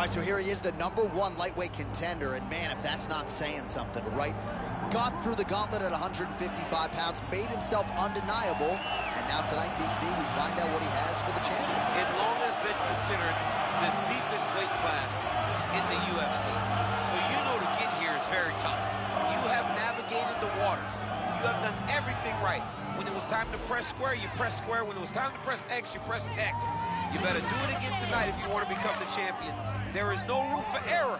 right, so here he is, the #1 lightweight contender, and man, if that's not saying something, right? Got through the gauntlet at 155 pounds, made himself undeniable, and now tonight, DC, we find out what he has for the champion. It long has been considered the deepest weight class in the UFC. So you know to get here is very tough. You have navigated the waters. You have done everything right. When it was time to press square, you press square. When it was time to press X, you press X. You better do it again tonight if you want to become the champion. There is no room for error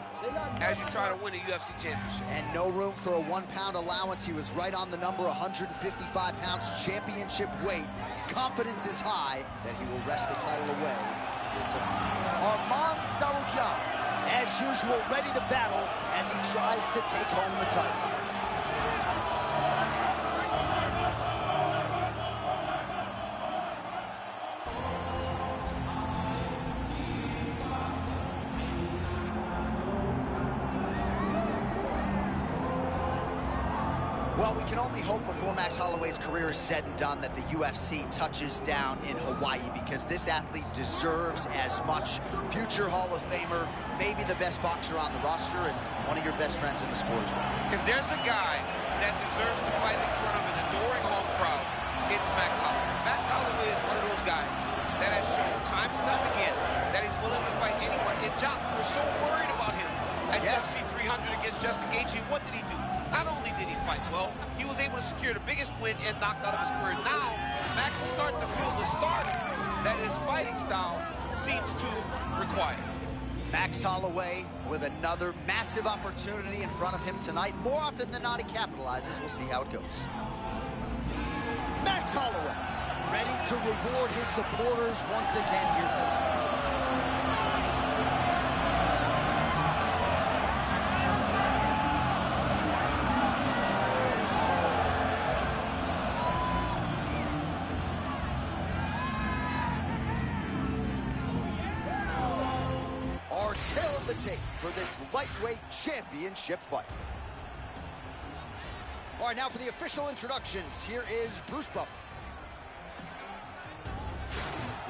as you try to win a UFC championship. And no room for a 1-pound allowance. He was right on the number, 155 pounds, championship weight. Confidence is high that he will wrest the title away here tonight. Arman Tsarukyan, as usual, ready to battle as he tries to take home the title. Well, we can only hope before Max Holloway's career is said and done that the UFC touches down in Hawaii, because this athlete deserves as much. Future Hall of Famer, maybe the best boxer on the roster, and one of your best friends in the sport as well. If there's a guy that deserves to fight in front of an adoring home crowd, it's Max Holloway. Max Holloway is one of those guys that has shown time and time again that he's willing to fight anywhere. And John, we're so worried about him at UFC 300 against Justin Gaethje. What did he do? Not only did he fight well, he was able to secure the biggest win and knockout of his career. Now, Max is starting to feel the start that his fighting style seems to require. Max Holloway with another massive opportunity in front of him tonight. More often than not, he capitalizes. We'll see how it goes. Max Holloway, ready to reward his supporters once again here tonight. Tape for this lightweight championship fight. All right, now for the official introductions, here is Bruce Buffer.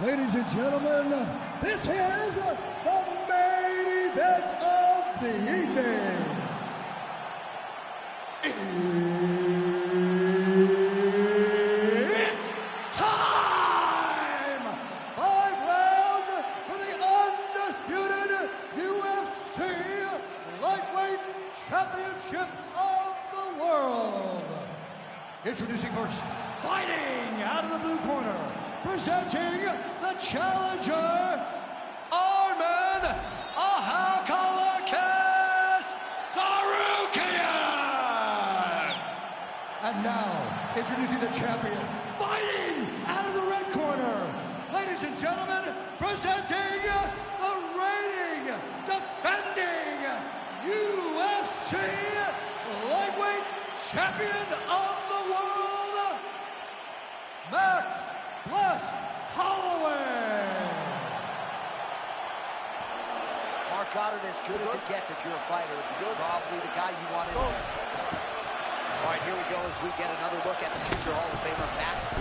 Ladies and gentlemen, this is the main event of the evening. It's time! 5 rounds for the undisputed UFC Lightweight Championship of the World. Introducing first, fighting out of the blue corner, presenting the challenger, Arman Tsarukyan. And now, introducing the champion, fighting out of the red corner, ladies and gentlemen, presenting the reigning, defending UFC Lightweight Champion of the World, Max Holloway. Mark Goddard, as good as it gets if you're a fighter. Probably the guy you want in there. All right, here we go as we get another look at the future Hall of Famer, Max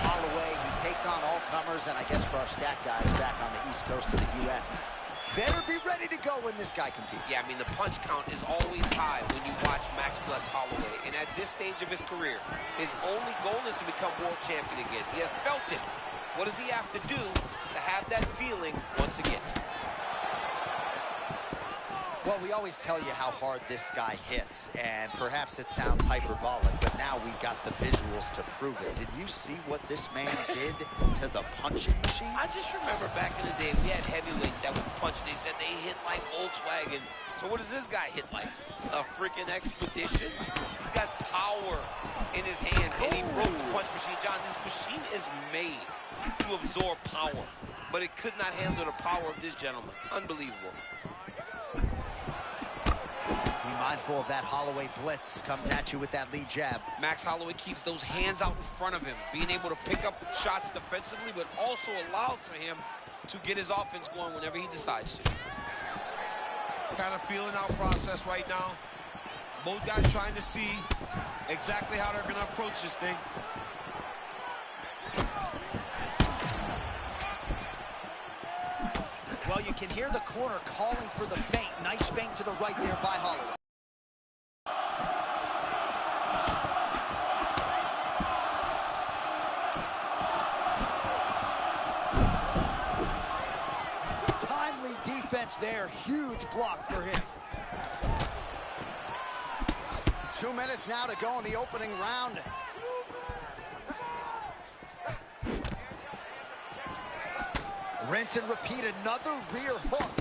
Holloway. He takes on all comers, and I guess for our stat guys back on the East Coast of the U.S., better be ready to go when this guy competes. Yeah, I mean, the punch count is always high when you watch Max Holloway. And at this stage of his career, his only goal is to become world champion again. He has felt it. What does he have to do to have that feeling once again? Well, we always tell you how hard this guy hits, and perhaps it sounds hyperbolic, but now we've got the visuals to prove it. Did you see what this man did to the punching machine? I just remember back in the day, we had heavyweights that would punch, and they said they hit like Volkswagens. So what does this guy hit like? A freaking Expedition? He's got power in his hand, and he broke the punch machine. John, this machine is made to absorb power, but it could not handle the power of this gentleman. Unbelievable. Be mindful of that Holloway blitz. Comes at you with that lead jab. Max Holloway keeps those hands out in front of him, being able to pick up shots defensively, but also allows for him to get his offense going whenever he decides to. Kind of feeling out process right now. Both guys trying to see exactly how they're going to approach this thing. Well, you can hear the corner calling for the feint. Nice feint to the right there by Holloway. Timely defense there. Huge block for him. 2 minutes now to go in the opening round. Rinse and repeat, another rear hook.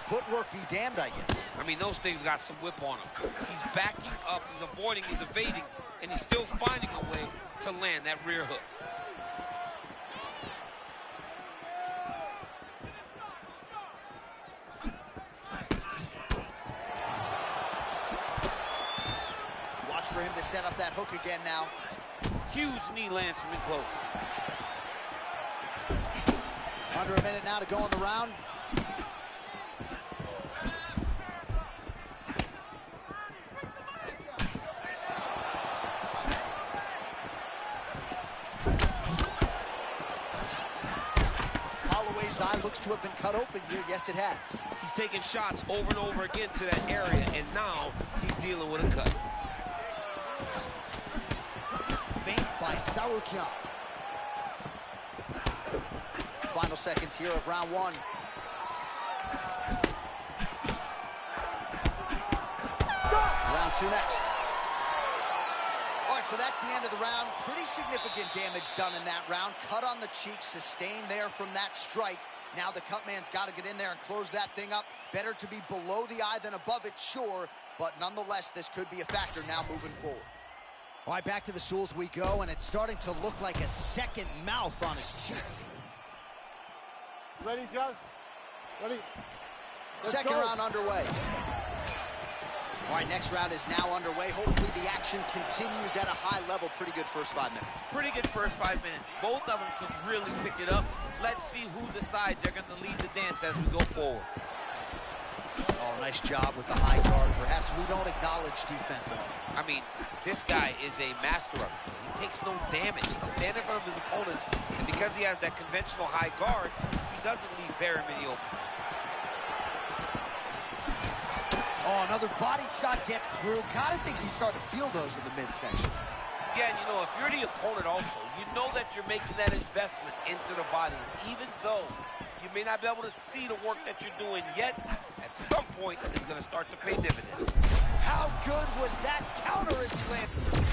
Footwork be damned, I guess. I mean, those things got some whip on him. He's backing up, he's avoiding, he's evading, and he's still finding a way to land that rear hook. Watch for him to set up that hook again now. Huge knee lands from in close. Under a minute now to go in the round. Holloway's eye looks to have been cut open here. Yes, it has. He's taking shots over and over again to that area, and now he's dealing with a cut. Feint by Sarukian. Final seconds here of round one. Round two next. All right, so that's the end of the round. Pretty significant damage done in that round. Cut on the cheek, sustained there from that strike. Now the cut man's got to get in there and close that thing up. Better to be below the eye than above it, sure. But nonetheless, this could be a factor now moving forward. All right, back to the stools we go, and it's starting to look like a second mouth on his cheek. Ready, Josh? Ready? Second round underway. All right, next round is now underway. Hopefully the action continues at a high level. Pretty good first 5 minutes. Pretty good first 5 minutes. Both of them can really pick it up. Let's see who decides they're going to lead the dance as we go forward. Oh, nice job with the high guard. Perhaps we don't acknowledge defense enough. I mean, this guy is a master of it. He takes no damage. He can stand in front of his opponents, and because he has that conventional high guard, he doesn't leave very many open. Oh, another body shot gets through. Gotta think he's starting to feel those in the midsection. Yeah, and you know, if you're the opponent also, you know that you're making that investment into the body. And even though you may not be able to see the work that you're doing yet, at some point, it's going to start to pay dividends. How good was that counter as he landed?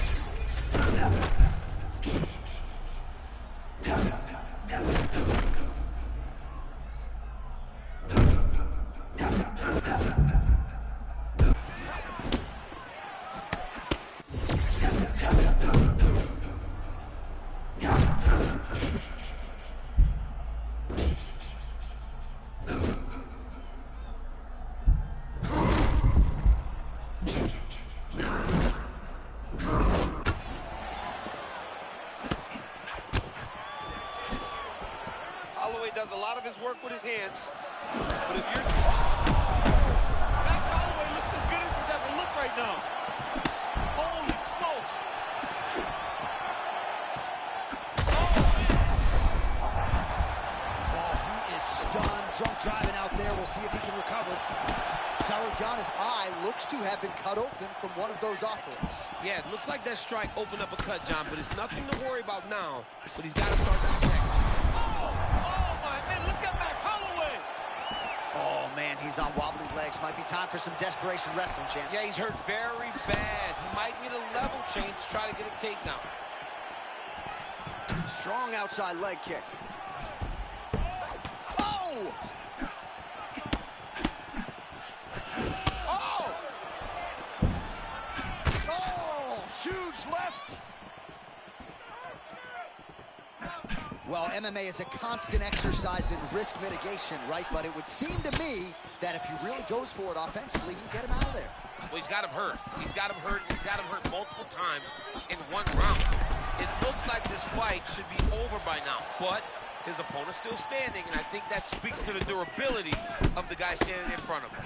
Holloway does a lot of his work with his hands, but if you're... Max Holloway looks as good as he's ever looked right now. Holy smokes. Oh, he is stunned. Drunk driving out there. We'll see if he can recover. Sarukian's eye looks to have been cut open from one of those offerings. Yeah, it looks like that strike opened up a cut, John, but it's nothing to worry about now, but he's got to start to protect. Oh, man, he's on wobbly legs. Might be time for some desperation wrestling, champ. Yeah, he's hurt very bad. He might need a level change to try to get a takedown. Strong outside leg kick. Oh! Oh! Oh! Huge left. Well, MMA is a constant exercise in risk mitigation, right? But it would seem to me that if he really goes for it offensively, he can get him out of there. Well, he's got him hurt. He's got him hurt. He's got him hurt multiple times in one round. It looks like this fight should be over by now, but his opponent's still standing, and I think that speaks to the durability of the guy standing in front of him.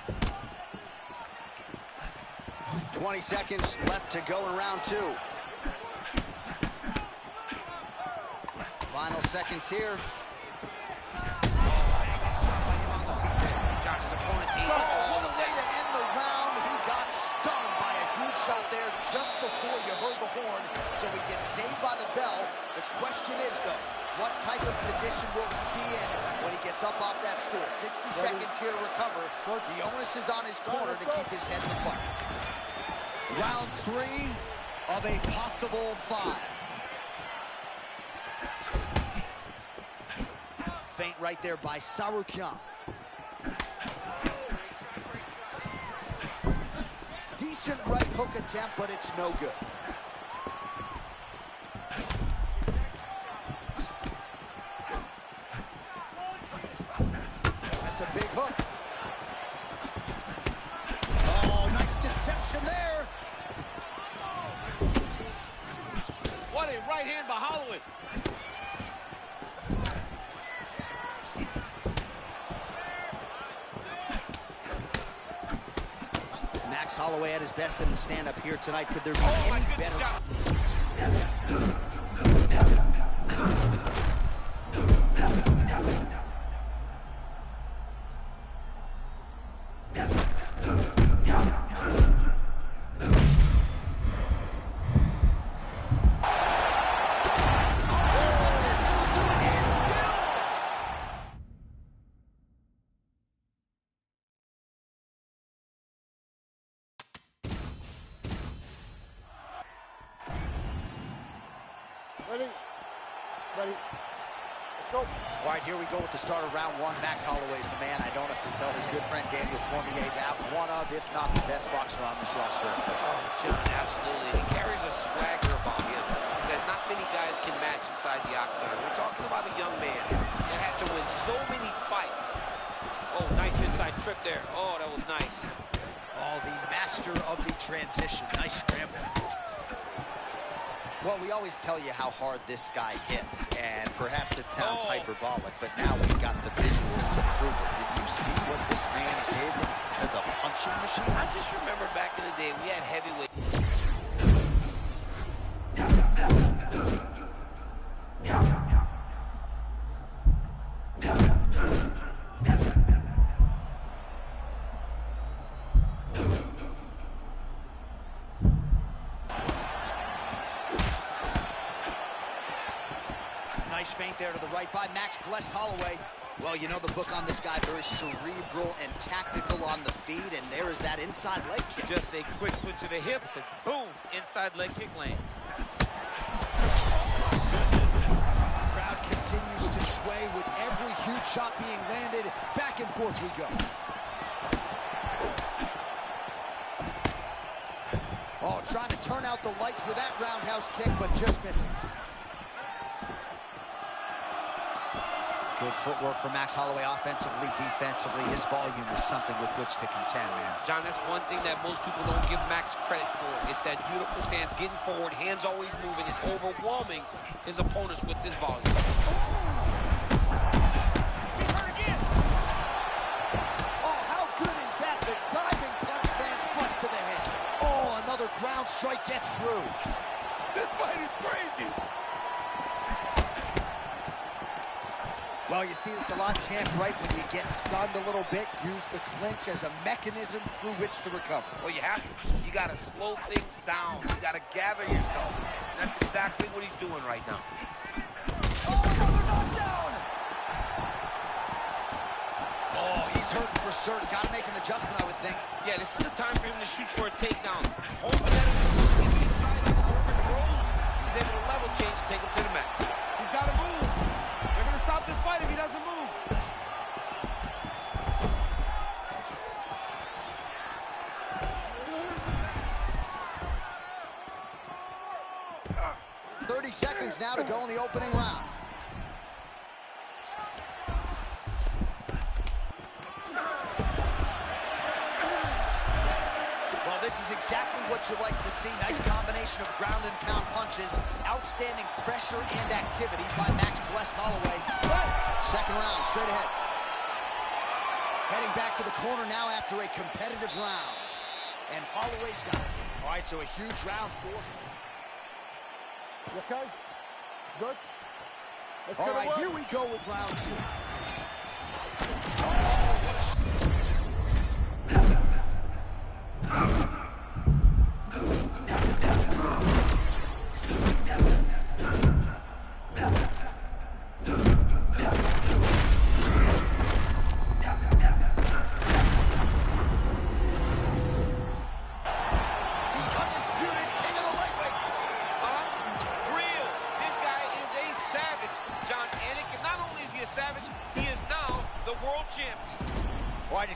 20 seconds left to go in round two. Final seconds here. seconds here to recover. The onus is on his corner to keep his head in the fight. Round 3 of a possible 5. Feint right there by Sarukyan. Decent right hook attempt, but it's no good. That's a big hook. Oh, nice deception there. What a right hand by Holloway. Max Holloway at his best in the stand-up here tonight. Could there be any better? Ready? Ready. Let's go. All right, here we go with the start of round 1. Max Holloway's the man. I don't have to tell his good friend Daniel Cormier that one of, if not the best boxer on this roster. Oh, John, absolutely. He carries a swagger about him that not many guys can match inside the octagon. We're talking about a young man that had to win so many fights. Oh, nice inside trip there. Oh, that was nice. Oh, the master of the transition. Nice scramble. Well, we always tell you how hard this guy hits, and perhaps it sounds hyperbolic, but now we've got the visuals to prove it. Did you see what this man did to the punching machine? I just remember back in the day, we had heavyweight. Nice feint there to the right by Max blessed Holloway. Well, you know the book on this guy, very cerebral and tactical on the feet, and there is that inside leg kick. Just a quick switch to the hips, and boom, inside leg kick lands. Crowd continues to sway with every huge shot being landed. Back and forth we go. Oh, trying to turn out the lights with that roundhouse kick, but just misses. Good footwork from Max Holloway offensively, defensively. His volume is something with which to contend, man. John, that's one thing that most people don't give Max credit for. It's that beautiful stance, getting forward, hands always moving, and overwhelming his opponents with this volume. He's hurt again. Oh, how good is that? The diving punch lands flush to the head. Oh, another ground strike gets through. This fight is crazy. Well, you see this a lot, champ, right? When you get stunned a little bit, use the clinch as a mechanism through which to recover. Well, you have to. You got to slow things down. You got to gather yourself. And that's exactly what he's doing right now. Oh, another knockdown! Oh, he's hurting for certain. Got to make an adjustment, I would think. Yeah, this is the time for him to shoot for a takedown. Hoping that if he decides to open the road, he's able to level change and take him to the mat. He's got to move. They're going to stop this fight if he doesn't move. 30 seconds now to go in the opening round. Well, this is exactly what you like to see. Nice combination of ground and pound punches. Outstanding pressure and activity by Max blessed Holloway. Second round, straight ahead. Heading back to the corner now after a competitive round. And Holloway's got it. All right, so a huge round for him. You okay? Good? Let's All get right, it here we go with round 2.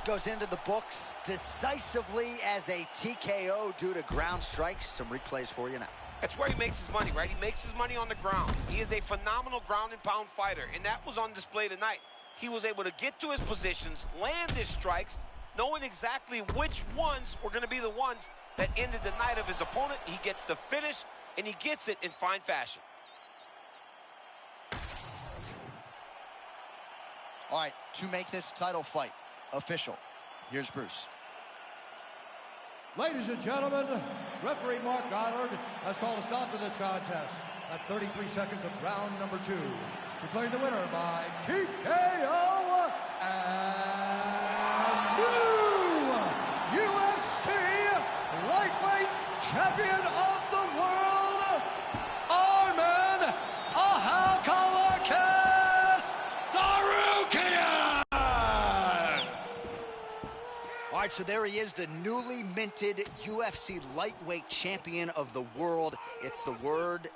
goes into the books decisively as a TKO due to ground strikes. Some replays for you now. That's where he makes his money, right? He makes his money on the ground. He is a phenomenal ground and pound fighter, and that was on display tonight. He was able to get to his positions, land his strikes, knowing exactly which ones were going to be the ones that ended the night of his opponent. He gets the finish, and he gets it in fine fashion. All right, to make this title fight official, here's Bruce. Ladies and gentlemen, referee Mark Goddard has called a stop to this contest at 33 seconds of round number 2. Declaring the winner by TKO and new UFC lightweight champion of the world, Arman Ahalkalakis Tsarukyan! All right, so there he is, the newly minted UFC lightweight champion of the world. It's the word,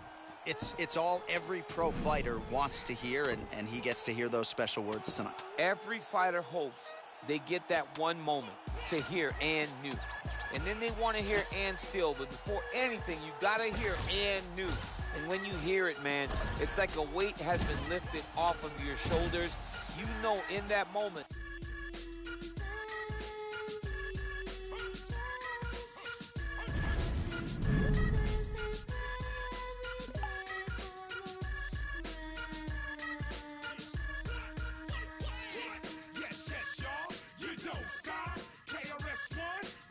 it's all every pro fighter wants to hear, and he gets to hear those special words tonight. Every fighter hopes they get that one moment to hear and new. And then they want to hear and still, but before anything, you got to hear and new. And when you hear it, man, it's like a weight has been lifted off of your shoulders. You know in that moment. Yes, y'all, you don't stop. KRS-One,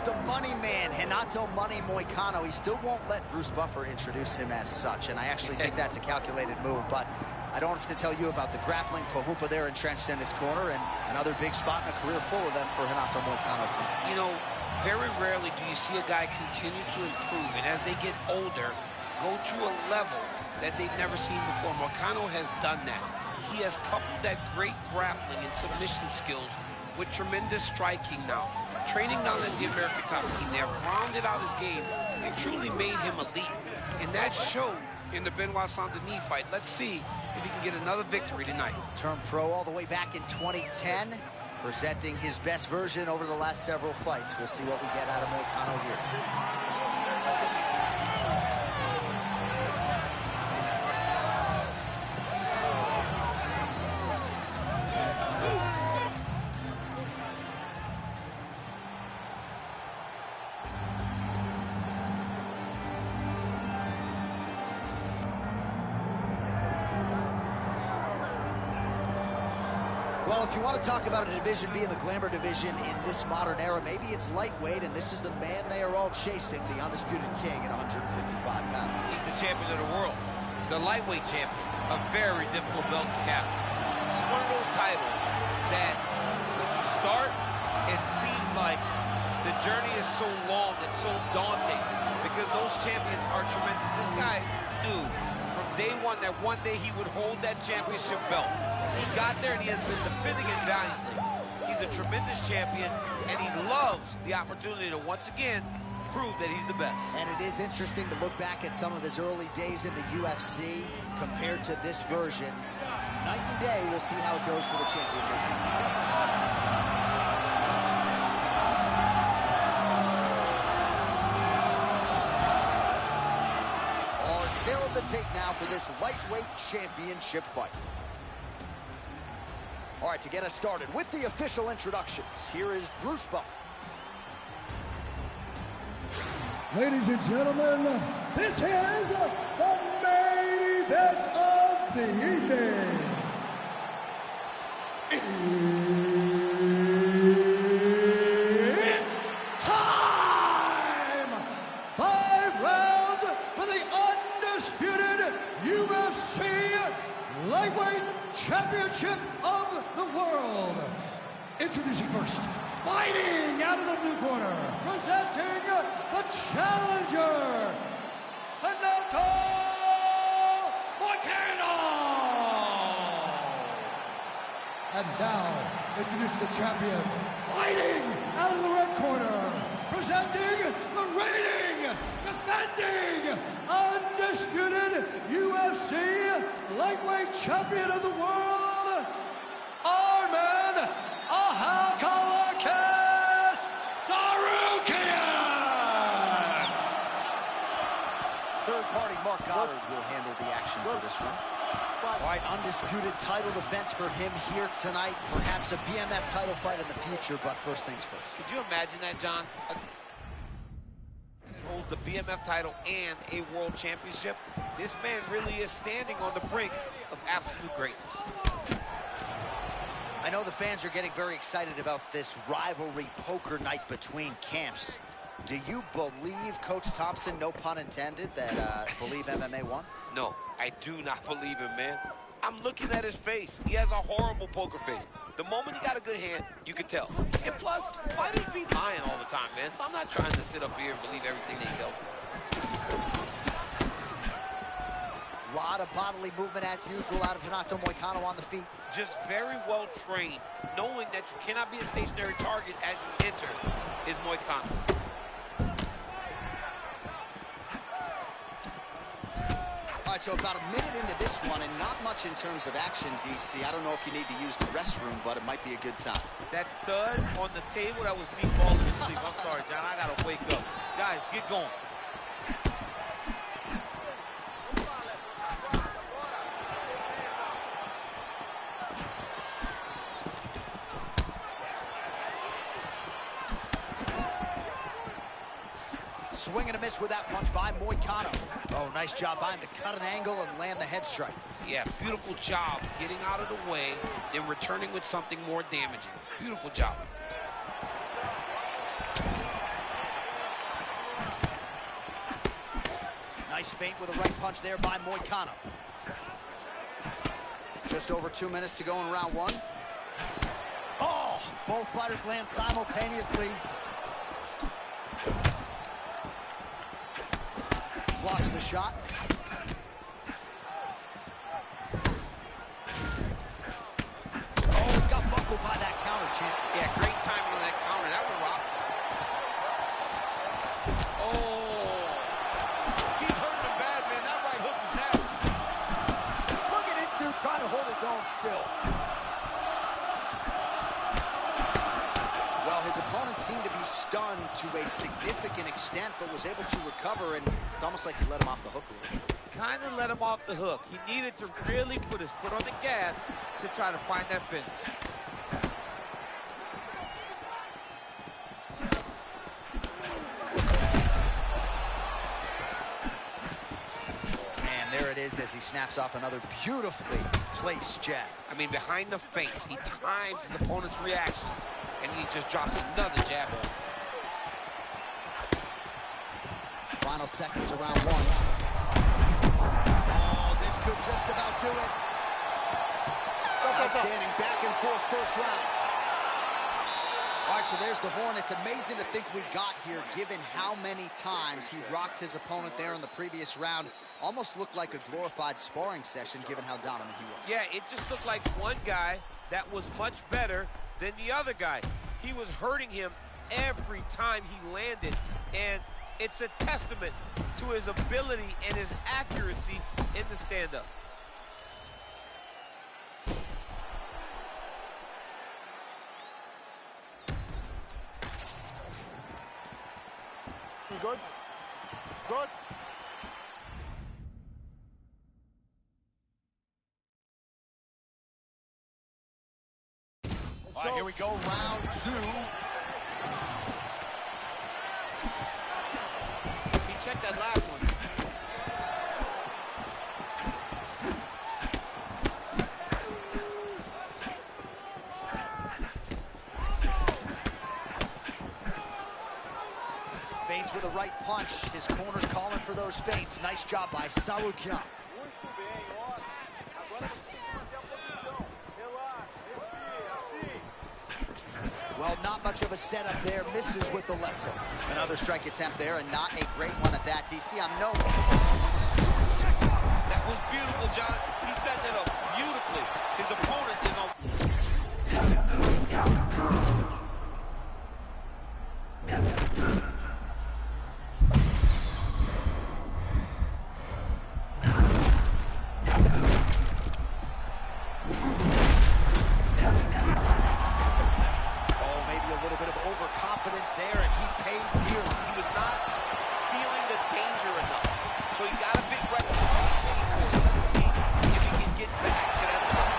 here's the money man, Renato Money Moicano. He still won't let Bruce Buffer introduce him as such, and I actually think that's a calculated move, but I don't have to tell you about the grappling Pahumpa there entrenched in his corner, and another big spot in a career full of them for Renato Moicano tonight. You know, very rarely do you see a guy continue to improve, and as they get older, go to a level that they've never seen before. Moicano has done that. He has coupled that great grappling and submission skills with tremendous striking now. Training down at the American top team, they have rounded out his game and truly made him elite. And that showed in the Benoit Saint-Denis fight. Let's see if he can get another victory tonight. Turned pro all the way back in 2010, presenting his best version over the last several fights. We'll see what we get out of Moicano here. Well, if you want to talk about a division being the glamour division in this modern era, maybe it's lightweight, and this is the man they are all chasing, the undisputed king at 155 pounds. He's the champion of the world, the lightweight champion, a very difficult belt to capture. It's one of those titles that when you start, it seems like the journey is so long and so daunting because those champions are tremendous. This guy knew from day one that one day he would hold that championship belt. He got there and he has been defending it valiantly. He's a tremendous champion and he loves the opportunity to once again prove that he's the best. And it is interesting to look back at some of his early days in the UFC compared to this version. Night and day, we'll see how it goes for the champion here tonight. Tail of the tape now for this lightweight championship fight. All right, to get us started with the official introductions, here is Bruce Buffer. Ladies and gentlemen, this is the main event of the evening. It's time! 5 rounds for the undisputed UFC Lightweight Championship of the World. Introducing first, fighting out of the blue corner, presenting the challenger, Renato Moicano. And now, introducing the champion, fighting out of the red corner, presenting the reigning, defending, undisputed UFC Lightweight Champion of the World, Arman Ahakalakis Darukian. Third party Mark Goddard will handle the action for this one. All right, undisputed title defense for him here tonight. Perhaps a BMF title fight in the future, but first things first. Could you imagine that, John? Holds the BMF title and a world championship. This man really is standing on the brink of absolute greatness. I know the fans are getting very excited about this rivalry poker night between camps. Do you believe, Coach Thompson, no pun intended, that believe MMA won? No, I do not believe him, man. I'm looking at his face. He has a horrible poker face. The moment he got a good hand, you can tell. And plus, fighters be lying all the time, man. So I'm not trying to sit up here and believe everything they tell me. A lot of bodily movement as usual out of Renato Moicano on the feet. Just very well trained, knowing that you cannot be a stationary target as you enter, is Moicano. All right, so about a minute into this one, and not much in terms of action, DC. I don't know if you need to use the restroom, but it might be a good time. That thud on the table, that was me falling asleep. I'm sorry, John, I gotta wake up. Guys, get going. Swing and a miss with that punch by Moicano. Oh, nice job by him to cut an angle and land the head strike. Yeah, beautiful job getting out of the way and returning with something more damaging. Beautiful job. Nice feint with a right punch there by Moicano. Just over 2 minutes to go in round one. Oh, both fighters land simultaneously. Blocks the shot. Oh, got buckled by that counter, champ. Yeah, great timing on that counter. That one rocked. Oh, he's hurting him bad, man. That right hook is nasty. Look at this dude trying to hold his own still. Well, his opponent seemed to be stunned to a significant extent, but was able to recover, and it's almost like he let him off the hook a little bit. Kind of let him off the hook. He needed to really put his foot on the gas to try to find that finish. And there it is as he snaps off another beautifully placed jab. I mean, behind the feints, he times his opponent's reactions, and he just drops another jab on him. Final seconds of round one. Oh, this could just about do it. Outstanding back and forth first round. All right, so there's the horn. It's amazing to think we got here, given how many times he rocked his opponent there in the previous round. Almost looked like a glorified sparring session, given how dominant he was. Yeah, it just looked like one guy that was much better than the other guy. He was hurting him every time he landed, and it's a testament to his ability and his accuracy in the stand-up. You good? Good. All right, here we go, round two. He checked that last one. Feints with a right punch. His corner's calling for those feints. Nice job by Sarukian. Well, not much of a setup there. Misses with the left hook. Another strike attempt there, and not a great one at that. DC, I'm no... That was beautiful, John. He set that up beautifully. His opponent is on... Overconfidence there, and he paid dearly. He was not feeling the danger enough, so he got a big record. If he can get back to that point.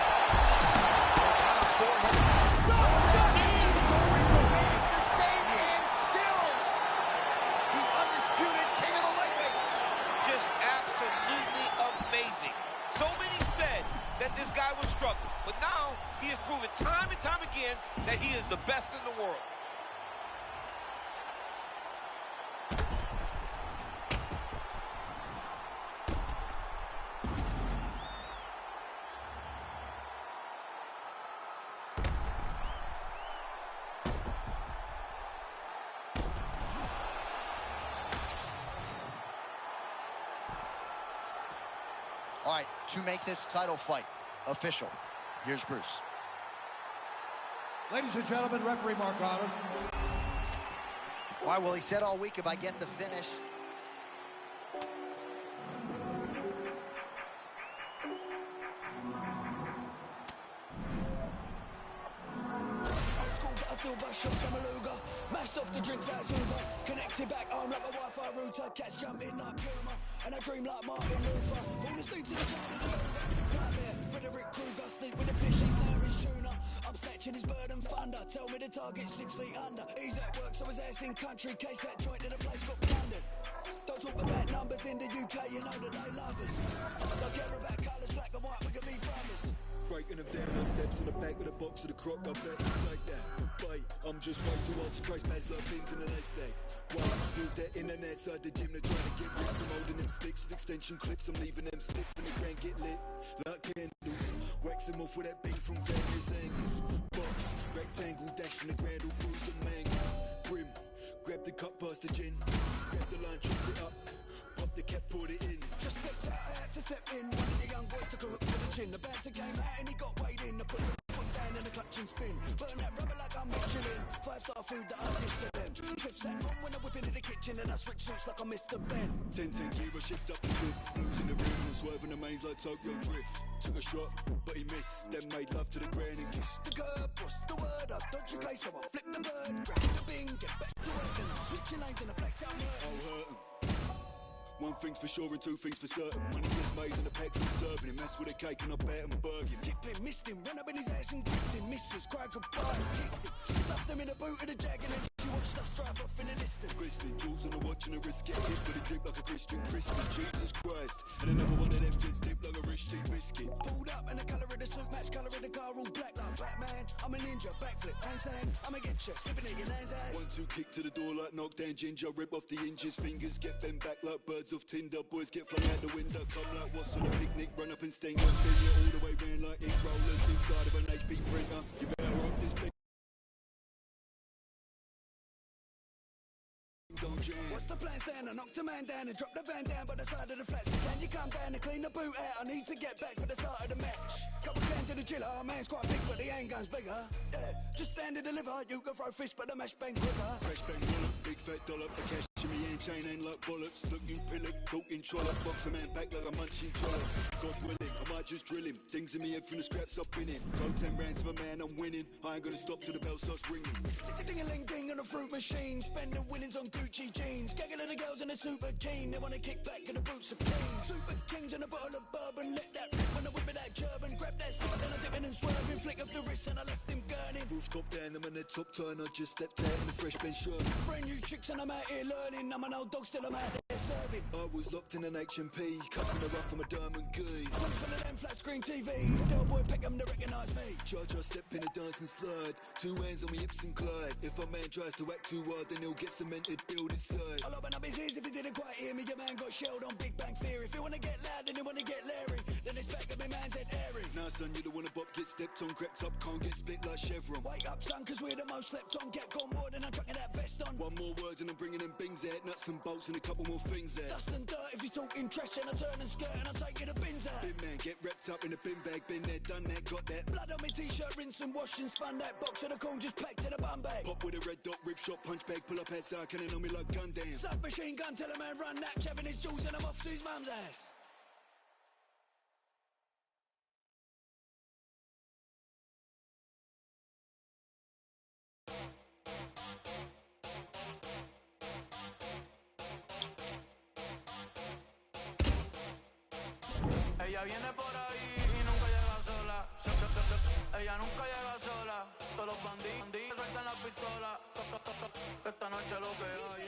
The story remains the same, and still the undisputed king of the lightweights. Just absolutely amazing. So many said that this guy would struggle, but now he has proven time and time again that he is the best in the world. All right, to make this title fight official, here's Bruce. Ladies and gentlemen, referee Mark Goddard. All right, well, he said all week, if I get the finish. Still bust shots, I'm a luger. Mashed off the drinks out Zuba. Connected back home like a Wi-Fi router. Cats jumping like Puma. And I dream like Martin Luther. Fall asleep to the sound of the Hoover. Nightmare, Frederick Krueger. Sleep with the fishies, now his tuna. I'm snatching his bird and thunder. Tell me the target 6 feet under. He's at work, so his ass in country. Case that joint in a place got plundered. Don't talk about numbers in the UK, you know that they love us. Don't care about colours, black and white, we can be brothers. Breaking them down on steps in the back of the box of the croc, I best to take that. Wait, I'm just way too hard to trace man's love things in the nest egg. Move that internet side the gym, they're trying to get ripped. I'm holding them sticks with extension clips, I'm leaving them stiff and the grand get lit like candles. Wax them off with that beat from various angles. Box, rectangle, dash in the grand, will bruise the mangle. Grim, grab the cup, pass the gin. Grab the line, chopped it up. Pop the cap, poured it in. Just stepped out, I had to step in. One of the young boys took a hook to the chin. The bouncer came out and he got weighed in. I put the foot down and the clutch and spin. Burn that rubber like I'm Michelin. 5-star food that I dish to them. Chef sat on when I whip into the kitchen and I switch suits like I'm Mr. Ben. 10-10 gear, I shift up the fifth. Blues in the rim and swerving the mains like Tokyo Drift. Took a shot, but he missed. Then made love to the ground and kissed the curb. What's the word? I dodge the case, so I flip the bird. Grab the bing, get back to work. Then I'm switching lanes in a black town hurt. I'll hurt him. One thing's for sure and two things for certain. Money gets made and the packs I'm serving him. Mess with a cake and I bet and burger. Dipped him, missed him, run up in his ass and gripped him. Misses, cried goodbye, kissed him. Stuffed him in the boot of the Jag and then she watched us drive off in the distance. Glistening, jewels on the watch and the wrist. Get hit with a drip like a Christian. Jesus Christ. And another one of them gets dipped like a rich tea biscuit. Pulled up and the colour of the suit match colour of the car all black like Batman. I'm a ninja, backflip, handstand. I'ma get you, slipping in your land's ass. 1-2 kick to the door like knockdown ginger. Rip off the hinges, fingers get bent back like birds off Tinder. Boys get flung out the window, come like what's on a picnic, run up and sting up, spin you all the way round like ink rollers inside of an HP printer. You better hope this big don't jam. What's the plan, stand? I knocked a man down and dropped the van down by the side of the flats. Can you come down and clean the boot out? I need to get back for the start of the match. Couple cans of the chiller, man's quite big but the handgun's bigger. Yeah, just stand and deliver, you can throw fish but the mash bang quicker. Fresh bang wallop, big fat dollop, the cash in me hand chain ain't like bollocks. Looking pillock, talking trollop, box a man back like a munching trollop. God willing, I might just drill him. Things in me head from the scraps up in it. Throw 10 rounds of a man, I'm winning. I ain't gonna stop till the bell starts ringing. Ding-a-ling-ding on a fruit machine. Spend the winnings on Gucci jeans. Gaggle of the girls and they're super keen. They wanna kick back and the boots are clean. Super kings and a bottle of bourbon. Let that rip when I whip it that German. Grab that stick, then I dip in and swerving. Flick up the wrist and I left him gurning. Rooftop down, I'm in the top turn. I just stepped out in a fresh bench shirt. Brand new tricks and I'm out here learning. I'm an old dog, still I'm out there serving. I was locked in an H&P. Cutting the rough from a diamond goose. Rooms full of them flat screen TVs. Del boy pick them to recognise me. Charge, I step in a dance and slide. 2 hands on me hips and glide. If a man tries to act too hard, then he'll get cemented, build his side. I'll open up his ears if he didn't quite hear me. Your man got shelled on Big Bang Theory. If you wanna get loud, then you wanna get Larry. Then it's back up my man's head airy. Nah son, you don't wanna bop, get stepped on, crept up, can't get split like Chevron. Wake up son, cause we're the most slept on. Get gone more than I'm chucking that vest on. One more word and I'm bringing them bings out. Nuts and bolts and a couple more things out. Dust and dirt if he's talking trash, and I turn and skirt and I take you to bins out. Bin man, get wrapped up in a bin bag. Been there, done that, got that. Blood on my t-shirt, rinse and wash and spun that box of the corn just packed to the bum bag. Pop with a red dot, rip shot, punch bag, pull up outside, cannon on me like gun down. Submachine gun, tell a man run that, shoving his jewels and I'm off to his mum's ass. Ella viene por ahí y nunca llega sola. Ella nunca llega sola. Todos los bandidos sueltan la pistola. Esta noche lo que hay.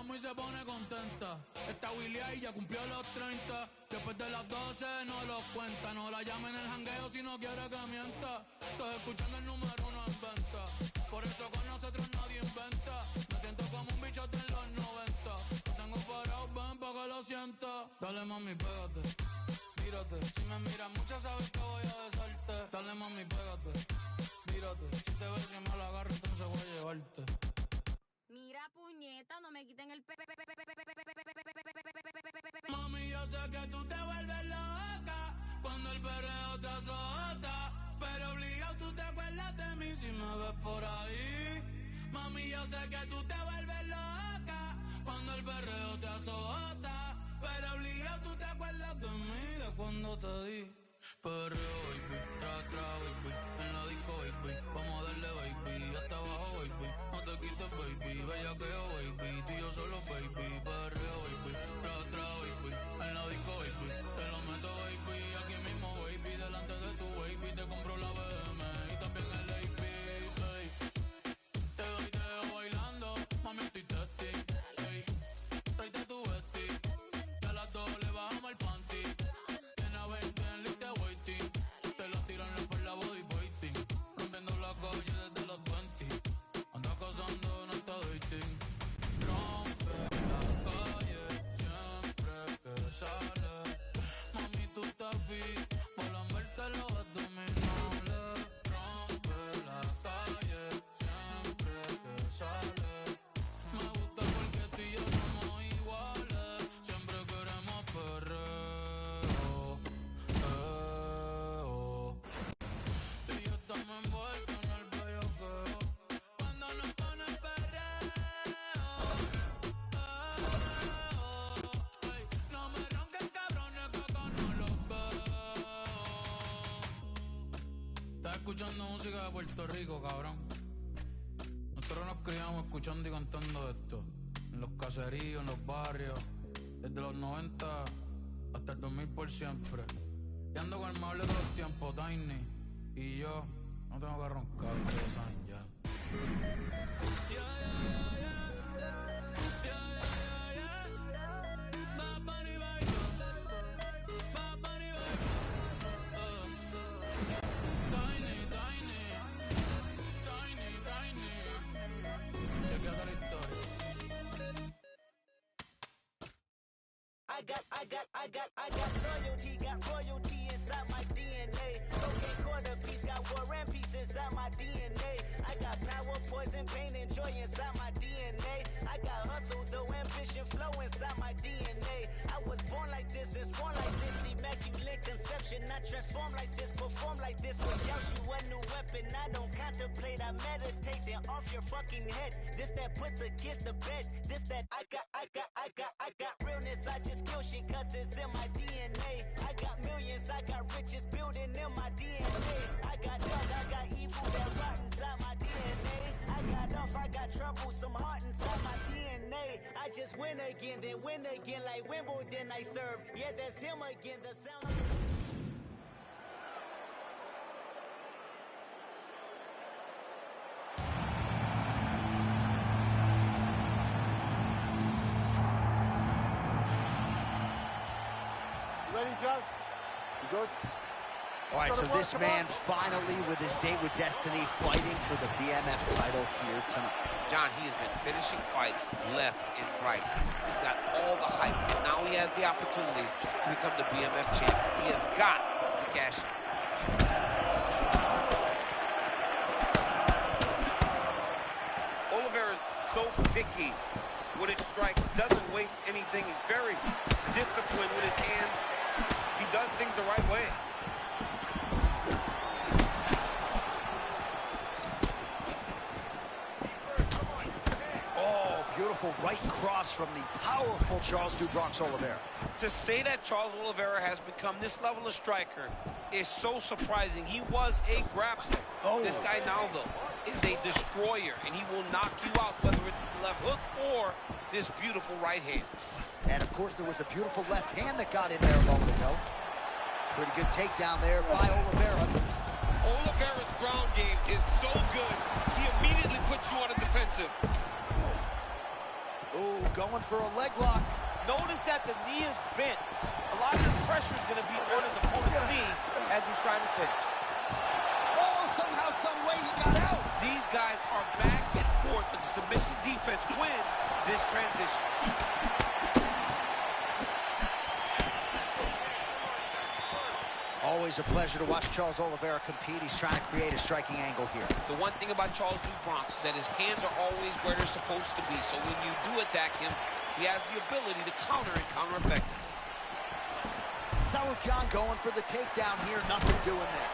Y se pone contenta. Esta Willy ahí ya cumplió los 30. Después de las 12 no los cuenta. No la llamen en el jangueo si no quiere que mienta. Estás escuchando el número 1 en venta. Por eso con nosotros nadie inventa. Me siento como un bichote en los 90. Lo tengo parado, ven pa' que lo sienta. Dale mami, pégate, mírate. Si me miras mucho sabes que voy a besarte. Dale mami, pégate, mírate. Si te ves y me la agarro entonces voy a llevarte. Mira, puñeta, no me quiten el Mami, yo sé que tú te vuelves loca cuando el perreo te azota, pero obligado tú te acuerdas de mí si me ves por ahí. Mami, yo sé que tú te vuelves loca cuando el perreo te azota, pero obligado tú te acuerdas de mí, de cuando te di. Perreo, baby, tra, baby, en la disco, baby, vamos a darle, baby, hasta abajo, baby, no te quites, baby, bellaqueo, baby, tú y yo solo, baby, perreo, baby, tra, baby, en la disco, baby, te lo meto, baby, aquí mismo, baby, delante de tu baby, te compro la BM y también el AP, escuchando música de Puerto Rico, cabrón. Nosotros nos criamos escuchando y cantando esto. En los caseríos, en los barrios. Desde los 90 hasta el 2000 por siempre. Y ando con el mejor de todos los tiempos, Tiny. Y yo no tengo que roncar, ustedes saben ya. I got royalty inside my DNA. Okay, quarter piece, got war and peace inside my DNA. I got power, poison, pain, and joy inside my DNA. I got hustle, though, ambition, flow inside my DNA. I was born like this and born like this. Immaculate conception, I transform like this, perform like this. Without you, a new weapon. I don't contemplate, I meditate. Then off your fucking head. This that put the kids to bed. This that I got realness. I just kill shit 'cause it's in my DNA. I got millions, I got riches building in my DNA. I got dark, I got evil that rot inside my DNA. I got off, I got trouble, some heart inside my DNA. I just win again, then win again like Wimbledon I serve. Yeah, that's him again, the sound. Ready, John? You good? All right, so this man finally, with his date with Destiny, fighting for the BMF title here tonight. John, he has been finishing fights left and right. He's got all the hype. Now he has the opportunity to become the BMF champion. He has got to cash in. Oliveira's so picky with his strikes, doesn't waste anything. He's very disciplined with his hands. He does things the right way. Beautiful right cross from the powerful Charles Du Bronx Oliveira. To say that Charles Oliveira has become this level of striker is so surprising. He was a grappler. This guy now, though, is a destroyer, and he will knock you out, whether it's the left hook or this beautiful right hand. And, of course, there was a beautiful left hand that got in there a moment ago. Pretty good takedown there by Oliveira. Oliveira's ground game is so good, he immediately puts you on a defensive. Ooh, going for a leg lock. Notice that the knee is bent. A lot of the pressure is going to be on his opponent's knee as he's trying to finish. Oh, somehow, some way he got out. These guys are back and forth, but the submission defense wins this transition. Always a pleasure to watch Charles Oliveira compete. He's trying to create a striking angle here. The one thing about Charles Du Bronx is that his hands are always where they're supposed to be. So when you do attack him, he has the ability to counter and counter effectively. Sarukian going for the takedown here. Nothing doing there.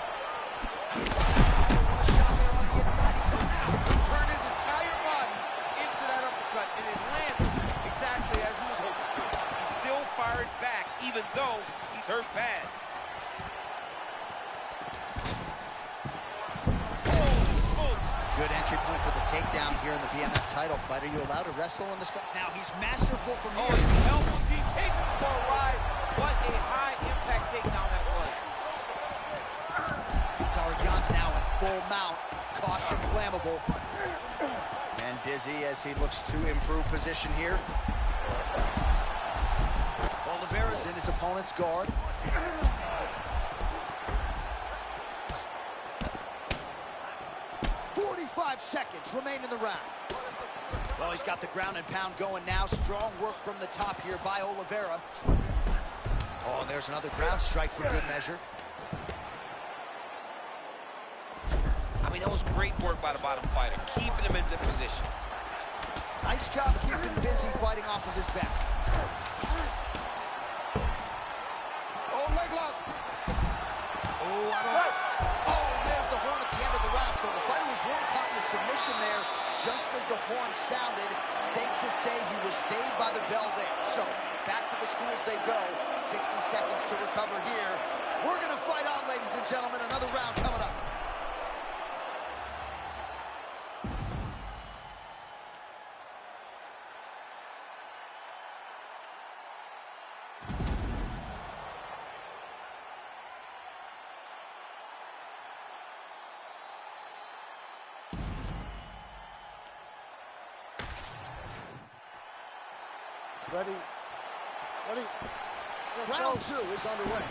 Shot there on the inside. He's going out. Turned his entire body into that uppercut, and it landed exactly as he was hoping. He still fired back, even though he's hurt bad. Good entry point for the takedown here in the BMF title fight. Are you allowed to wrestle in this? Now he's masterful from here. Elbow deep, takes him for a ride. What a high impact takedown that was. Sarukian's now in full mount. Caution flammable. And dizzy as he looks to improve position here. Oliveira's in his opponent's guard. 45 seconds remain in the round. Well, he's got the ground and pound going now. Strong work from the top here by Oliveira. Oh, and there's another ground strike for good measure. I mean, that was great work by the bottom fighter, keeping him in the position. Nice job keeping busy fighting off of his back. Oh, leg lock. Oh, I don't know. Oh, and there's the horn at the end of the round. So the fighter was really caught in a submission there just as the horn sounded. Safe to say he was saved by the bell there. So back to the schools they go. 60 seconds to recover here. We're going to fight on, ladies and gentlemen. Another round coming up. Ready? Ready? Round 2 is underway.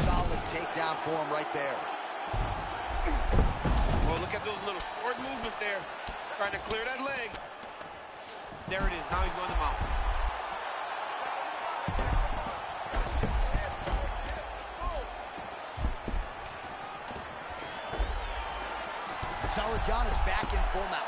Solid takedown for him right there. Well, look at those little short movements there. Trying to clear that leg. There it is. Now he's on the mount. Sauergon is back in full mount.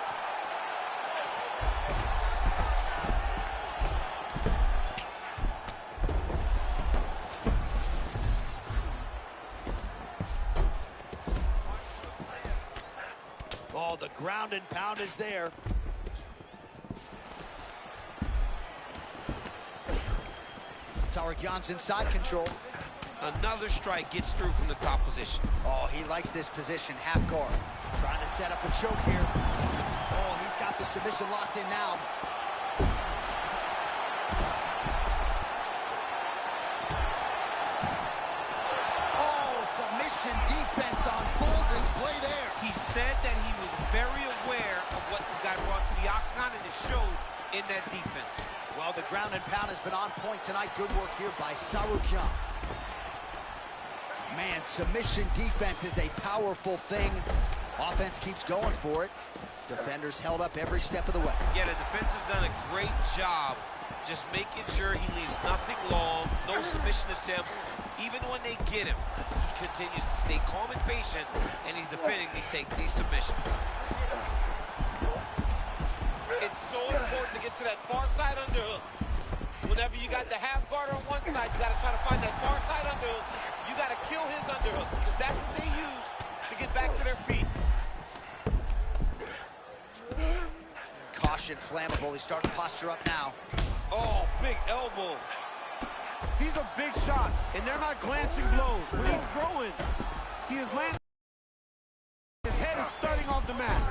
Oh, the ground and pound is there. Sauergon's inside control. Another strike gets through from the top position. Oh, he likes this position, half guard. Trying to set up a choke here. Oh, he's got the submission locked in now. Oh, submission defense on full display there. He said that he was very aware of what this guy brought to the octagon, and it showed in that defense. Well, the ground and pound has been on point tonight. Good work here by Sauergon. Man, submission defense is a powerful thing. Offense keeps going for it. Defenders held up every step of the way. Yeah, the defense have done a great job just making sure he leaves nothing long, no submission attempts. Even when they get him, he continues to stay calm and patient, and he's defending these submissions. It's so important to get to that far side underhook. Whenever you got the half guard on one side, you got to try to find that far side underhook. You got to kill his underhook, because that's what they use to get back to their feet. Caution, flammable. He's starting to posture up now. Oh, big elbow. These are big shots, and they're not glancing blows. When he's throwing, he is landing. His head is starting off the mat.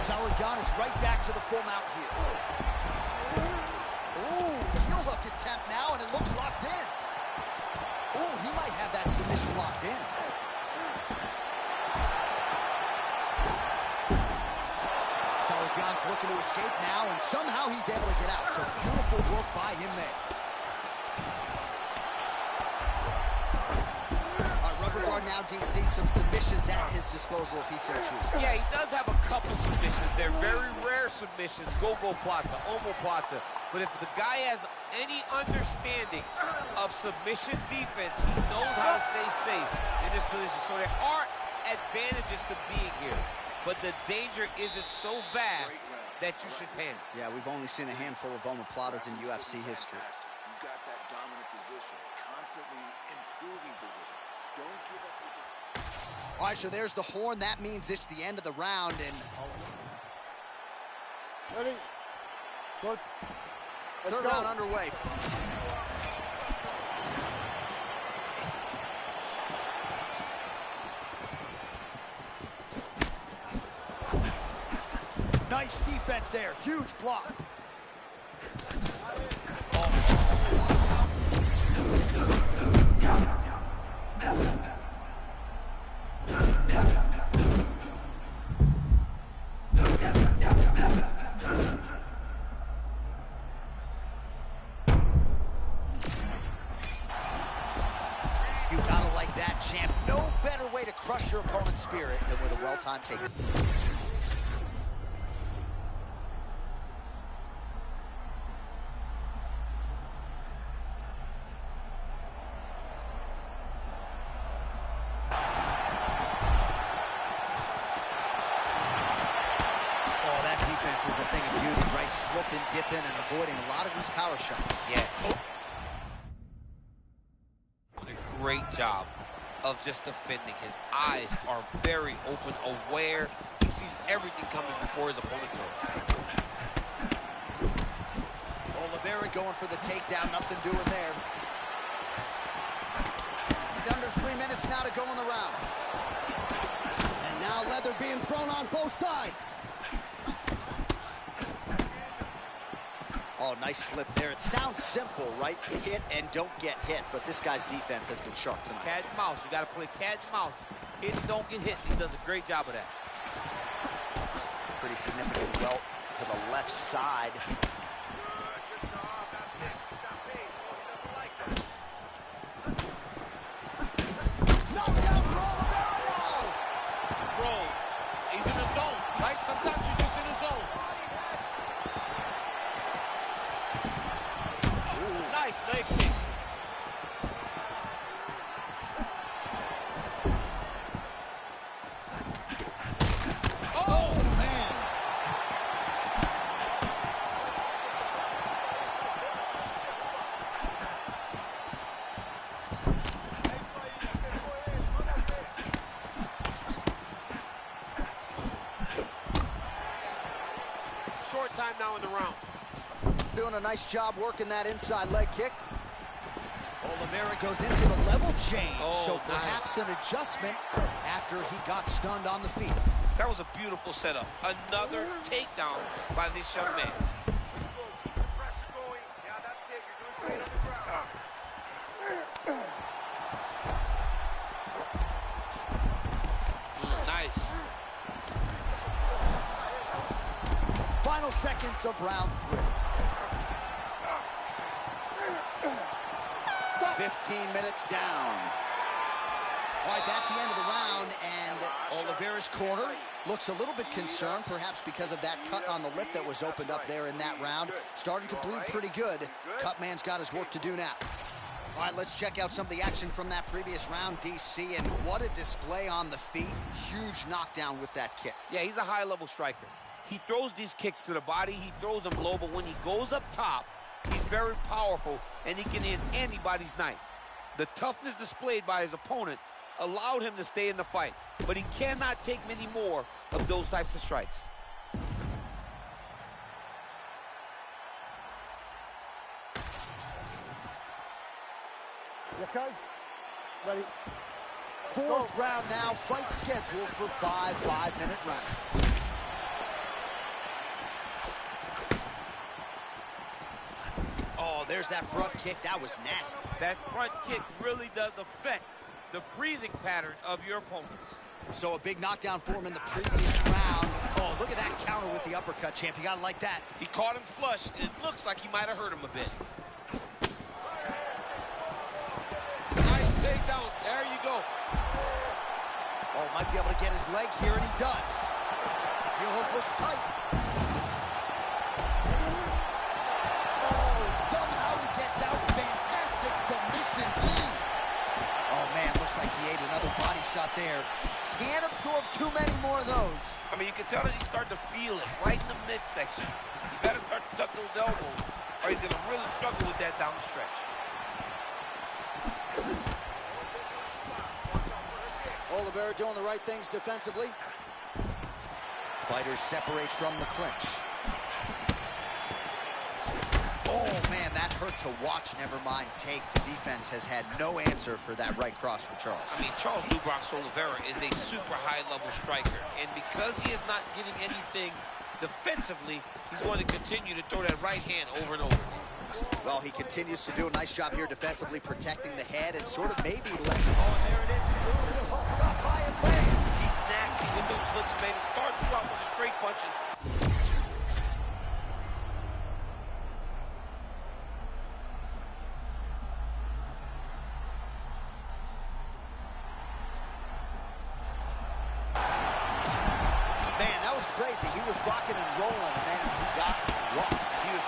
Sauergon is right back to the full mount here. Ooh, heel hook attempt now, and it looks locked in. Ooh, he might have that submission locked in. Sauergon's looking to escape now, and somehow he's able to get out. So beautiful work by him there. Rubber guard now, DC. Some submissions at his disposal if he so chooses. Yeah, he does have a couple submissions. They're very rare submissions. Go-go plata, omoplata. But if the guy has any understanding of submission defense, he knows how to stay safe in this position. So there are advantages to being here, but the danger isn't so vast that you should panic. Yeah, we've only seen a handful of omoplatas in UFC history. You got that dominant position, constantly improving position. Don't give up your position. All right, so there's the horn. That means it's the end of the round, and Ready? Go. third round underway. Nice defense there. Huge block. You gotta like that, champ. No better way to crush your opponent's spirit than with a well-timed takedown. Is a thing of beauty, right? Slipping, dipping, and avoiding a lot of these power shots. Yeah. A great job of just defending. His eyes are very open, aware. He sees everything coming before his opponent goes. Oliveira going for the takedown. Nothing doing there. Under 3 minutes now to go in the round. And now leather being thrown on both sides. Oh, nice slip there. It sounds simple, right? Hit and don't get hit, but this guy's defense has been sharp tonight. Cat and mouse. You got to play cat and mouse. Hit and don't get hit. He does a great job of that. Pretty significant welt to the left side. Good job. That's it. Keep that pace. Oh, he doesn't like that. Knockdown for Oliveira now! Roll. He's in the zone, right? Sometimes you're just in the zone. Oh, nice leg kick. Oh, man! Short time now in the round. Doing a nice job working that inside leg kick. Oliveira goes in for the level change. Oh, so nice. perhaps an adjustment after he got stunned on the feet. That was a beautiful setup. Another takedown by this young man. Keep the pressure going. Yeah, that's it. You're doing great on the ground. Nice. Final seconds of round 3. 15 minutes down. All right, that's the end of the round, and Oliveira's corner looks a little bit concerned, perhaps because of that cut on the lip that was opened up there in that round. Starting to bleed pretty good. Cutman's got his work to do now. All right, let's check out some of the action from that previous round, DC, and what a display on the feet. Huge knockdown with that kick. Yeah, he's a high-level striker. He throws these kicks to the body, he throws them low, but when he goes up top, he's very powerful, and he can end anybody's night. The toughness displayed by his opponent allowed him to stay in the fight, but he cannot take many more of those types of strikes. You okay? Ready? Fourth round now, fight scheduled for 5 5-minute rounds. Oh, there's that front kick. That was nasty. That front kick really does affect the breathing pattern of your opponents. So a big knockdown for him in the previous round. Oh, look at that counter with the uppercut, champ. You gotta like that. He caught him flush, and it looks like he might have hurt him a bit. Nice takedown. There you go. Oh, might be able to get his leg here, and he does. Heel hook looks tight. Oh, somehow he gets out. Fantastic submission, D. Oh, man, looks like he ate another body shot there. Can't absorb too many more of those. I mean, you can tell that he's starting to feel it right in the midsection. You got to start to tuck those elbows, or he's going to really struggle with that down the stretch. Oliveira doing the right things defensively. Fighters separate from the clinch. Oh, man, that hurt to watch, never mind take. The defense has had no answer for that right cross from Charles. I mean, Charles Lubrox Oliveira is a super high-level striker, and because he is not getting anything defensively, he's going to continue to throw that right hand over and over again. Well, he continues to do a nice job here defensively, protecting the head and sort of maybe letting... Oh, there it is. He's nasty with those hooks, man. He starts you out with straight punches. Man, that was crazy. He was rocking and rolling, and then he got rocked. He was...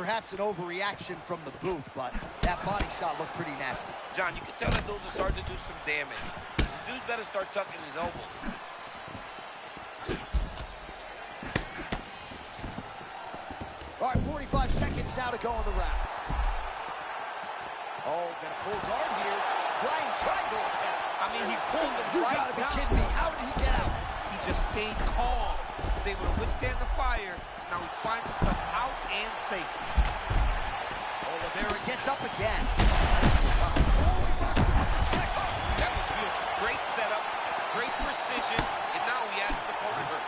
perhaps an overreaction from the booth, but that body shot looked pretty nasty. John, you can tell that those are starting to do some damage. This dude better start tucking his elbows. All right, 45 seconds now to go in the round. Oh, gonna pull guard here. Flying triangle attempt. I mean, he pulled him You right gotta be down. kidding me. How did he get out? He just stayed calm. He was able to withstand the fire. Now he finds himself out and safe. Oliveira gets up again. That was beautiful. Great setup, great precision, and now he has his opponent hurt.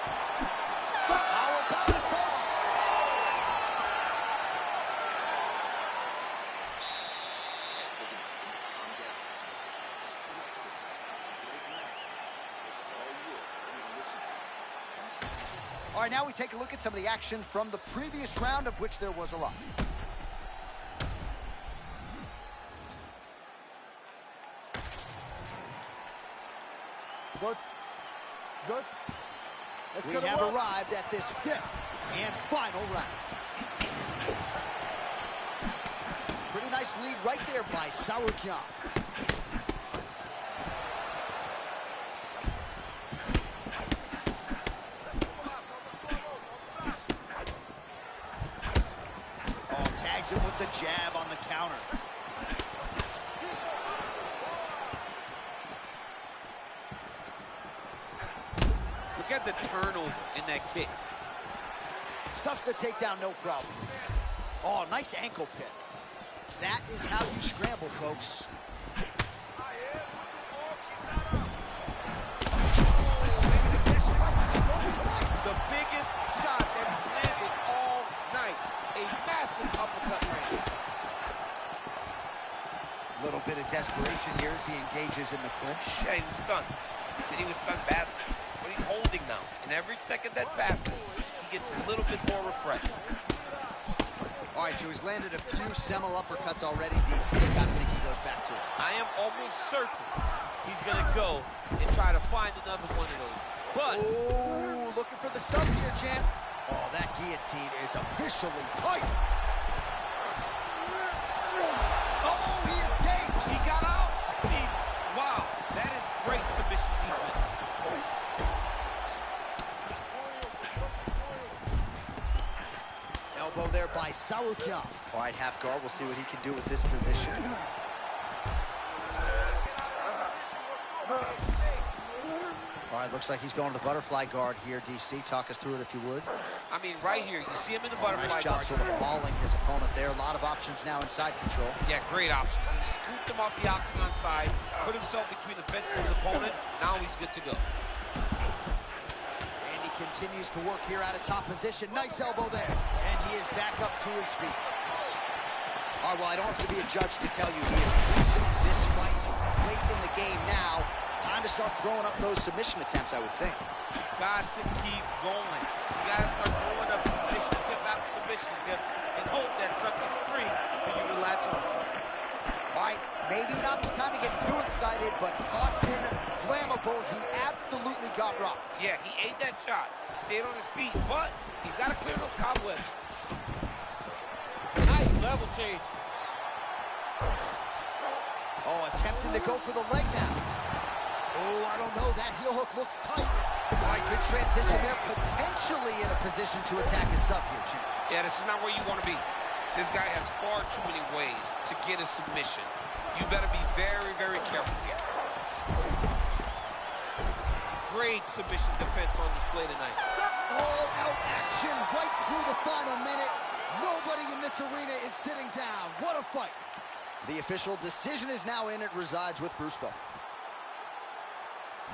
How about it, folks? All right, now we take a look at some of the action from the previous round, of which there was a lot. Good. Good. Let's We get him have up. arrived at this fifth and final round. Pretty nice lead right there by Sarukian. Oh, tags him with the jab on the counter. Look at the turnover in that kick. Stuffs the takedown, no problem. Oh, nice ankle pick. That is how you scramble, folks. The biggest shot that he's landed all night. A massive uppercut range. Little bit of desperation here as he engages in the clinch. Yeah, he was stunned. And he was stunned badly. But he's holding now. And every second that passes, he gets a little bit more refreshed. All right, so he's landed a few seminal uppercuts already, DC. Gotta think he goes back to it. I am almost certain he's going to go and try to find another one of those. But Oh, looking for the sub here, champ. Oh, that guillotine is officially tight. Oh, he escapes. he got out. Wow, that is great submission defense. Elbow there by Sarukian. All right, half guard. We'll see what he can do with this position. All right, looks like he's going to the butterfly guard here, DC. Talk us through it if you would. I mean, right here, you see him in the butterfly Nice job guard. sort of mauling his opponent there. A lot of options now inside control. Yeah, great options. He scooped him off the octagon side, put himself between the fence and his opponent. Now he's good to go. And he continues to work here out of top position. Nice elbow there. And he is back up to his feet. All right, well, I don't have to be a judge to tell you he is losing this fight late in the game now. Time to start throwing up those submission attempts, I would think. Got to keep going. You got to start throwing up submissions, get back submissions, and hope that something's free for you to latch on. All right, maybe not the time to get too excited, but often flammable. He absolutely got rocked. Yeah, he ate that shot. He stayed on his feet, but he's got to clear those cobwebs. Nice level change. Oh, attempting to go for the leg now. Oh, I don't know. That heel hook looks tight. All right, good transition there. Potentially in a position to attack his sub here, champ. Yeah, this is not where you want to be. This guy has far too many ways to get a submission. You better be very, very careful here. Great submission defense on display tonight. All-out action right through the final minute. Nobody in this arena is sitting down. What a fight. The official decision is now in. It resides with Bruce Buffer.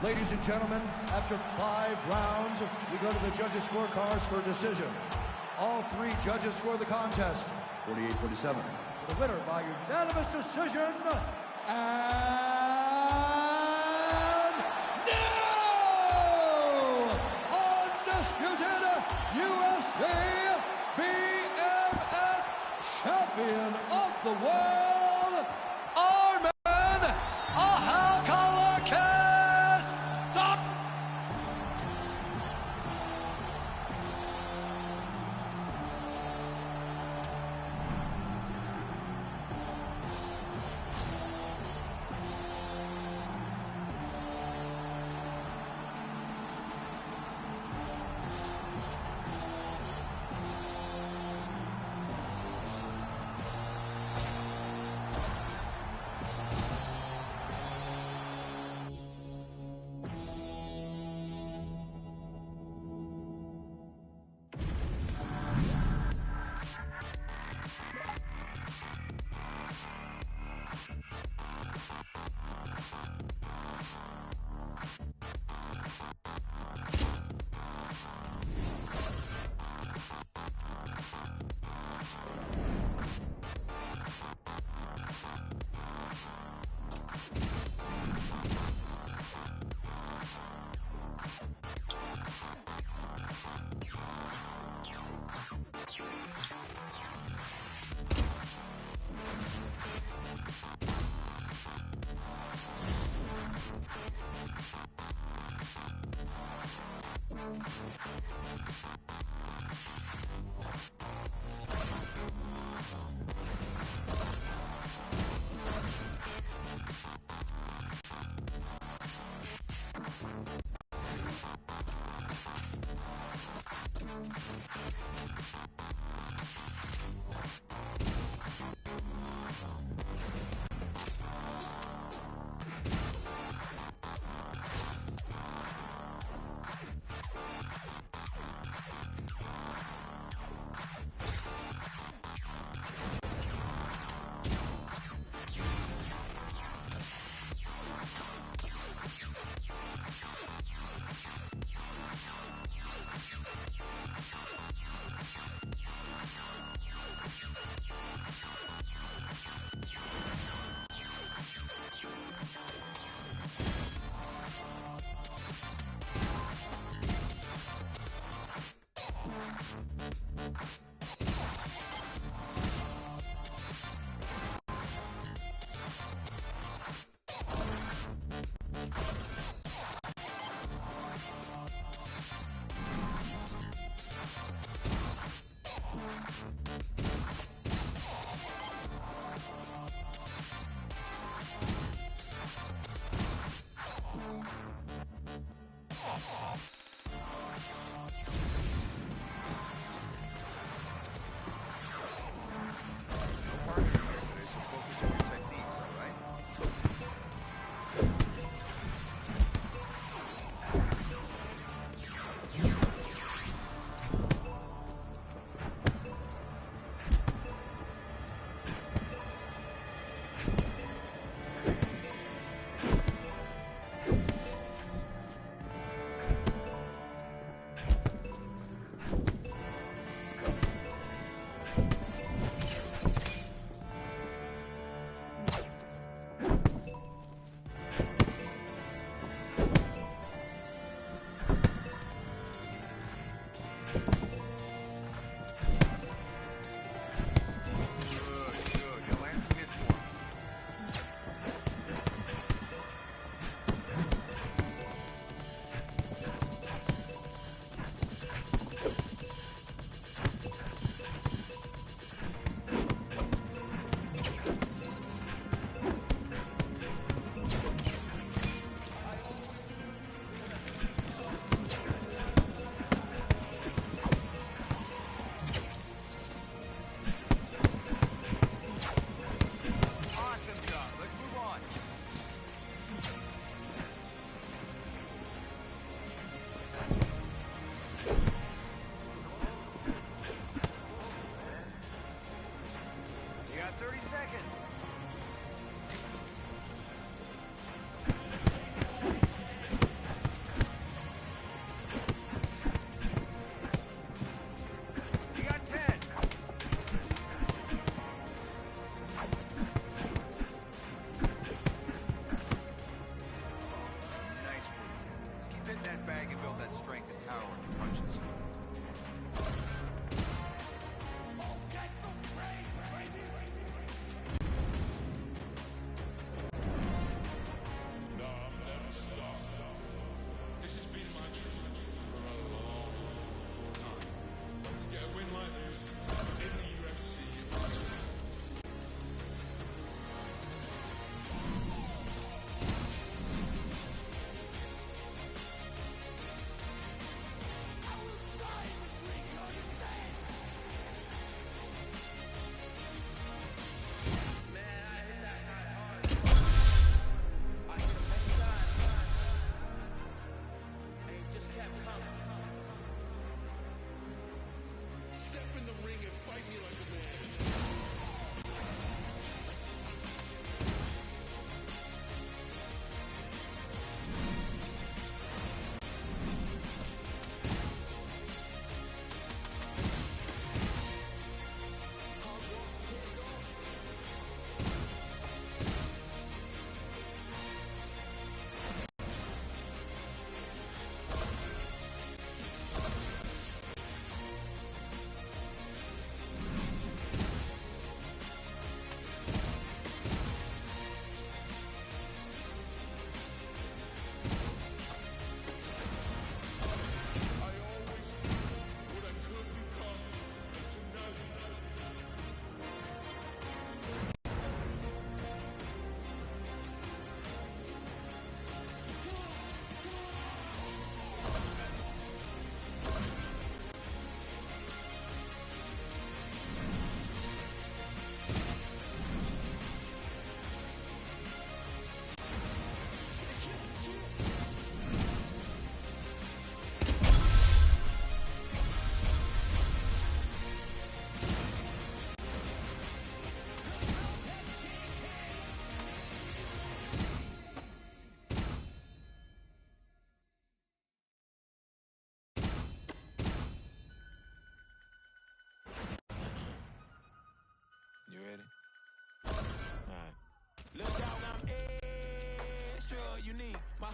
Ladies and gentlemen, after 5 rounds, we go to the judges' scorecards for a decision. All 3 judges score the contest, 48-47. The winner by unanimous decision, and new undisputed UFC BMF champion of the world, Arman Ahalkalakis.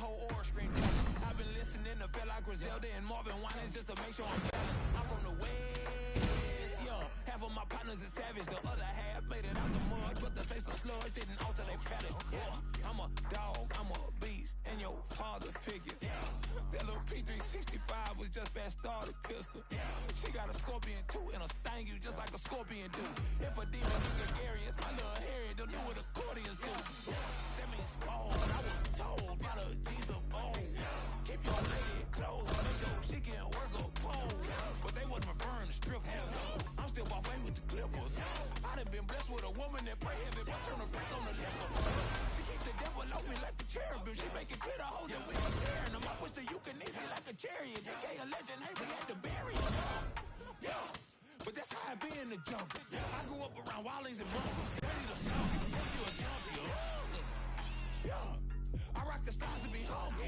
whole aura scream. I've been listening to feel like Griselda and Marvin Winans just to make sure I'm balanced. I'm from the West, yeah. Half of my partners is savage, the other half made it out the mud, but the taste of sludge didn't alter their palate. Yeah, I'm a dog, I'm a beast, and your father figure. That little P365 was just fast starter pistol. She got a scorpion too, and a sting you just like a scorpion do. If a demon is gregarious, my little Harry don't do what accordions do. That means fall, I was told by the G's of old. Keep your lady close, make sure she can work a pole. But they wasn't referring to strippers. I'm still buffet with the Clippers. I done been blessed with a woman that pray heavy, but turn a freak on the liquor. She keep the devil on me like the cherubim. She make it clear to hold that we ain't tearing them. I push the euthanasia like a chariot. They gave a legend, hey, we had to bury him. Yeah, but that's how I be in the jungle. I grew up around Wallies and Buggles. Ready to slump you, if you a junkie. Yeah, I rock the stars to be humble.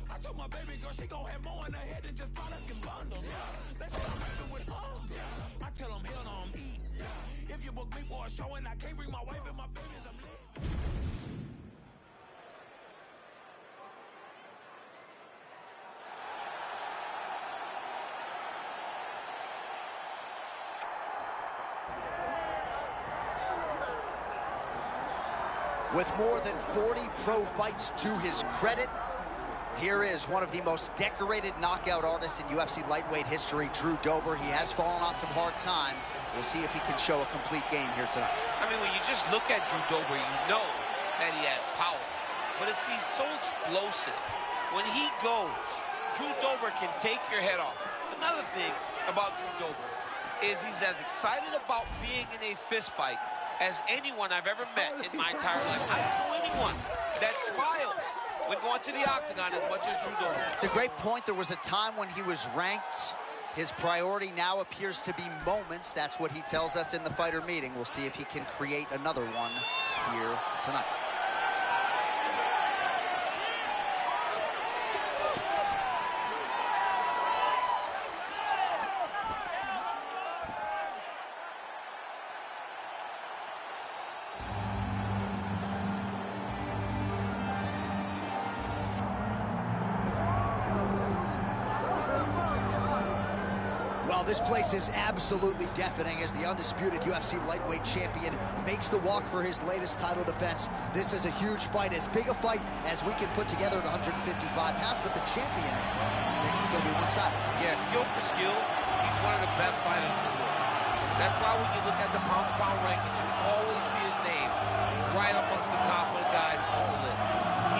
I told my baby girl she gon' have more in her head than just product and bundles. Yeah, they say I'm rapping with hunger. I tell them hell no, I'm eating. If you book me for a show and I can't bring my wife and my babies, I'm leaving. With more than 40 pro fights to his credit, here is one of the most decorated knockout artists in UFC lightweight history, Drew Dober. He has fallen on some hard times. We'll see if he can show a complete game here tonight. I mean, when you just look at Drew Dober, you know that he has power. But he's so explosive. When he goes, Drew Dober can take your head off. Another thing about Drew Dober is he's as excited about being in a fist fight as anyone I've ever met in my entire life. I don't know anyone that smiles when going to the octagon as much as Drew Dober. It's a great point. There was a time when he was ranked. His priority now appears to be moments. That's what he tells us in the fighter meeting. We'll see if he can create another one here tonight. This place is absolutely deafening as the undisputed UFC lightweight champion makes the walk for his latest title defense. This is a huge fight, as big a fight as we can put together at 155 pounds, but the champion thinks it's going to be one-sided. Yeah, skill for skill, he's one of the best fighters in the world. That's why when you look at the pound-for-pound rankings, you always see his name right up amongst the top of the guys on the list.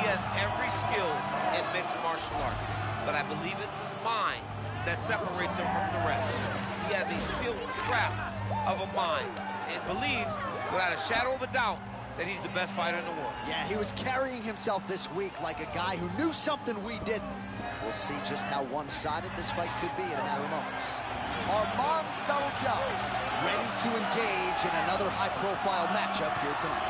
He has every skill in mixed martial arts, but I believe it's his mind that separates him from the rest. He has a steel trap of a mind and believes, without a shadow of a doubt, that he's the best fighter in the world. Yeah, he was carrying himself this week like a guy who knew something we didn't. We'll see just how one-sided this fight could be in a matter of moments. Arman Saoudia, ready to engage in another high-profile matchup here tonight.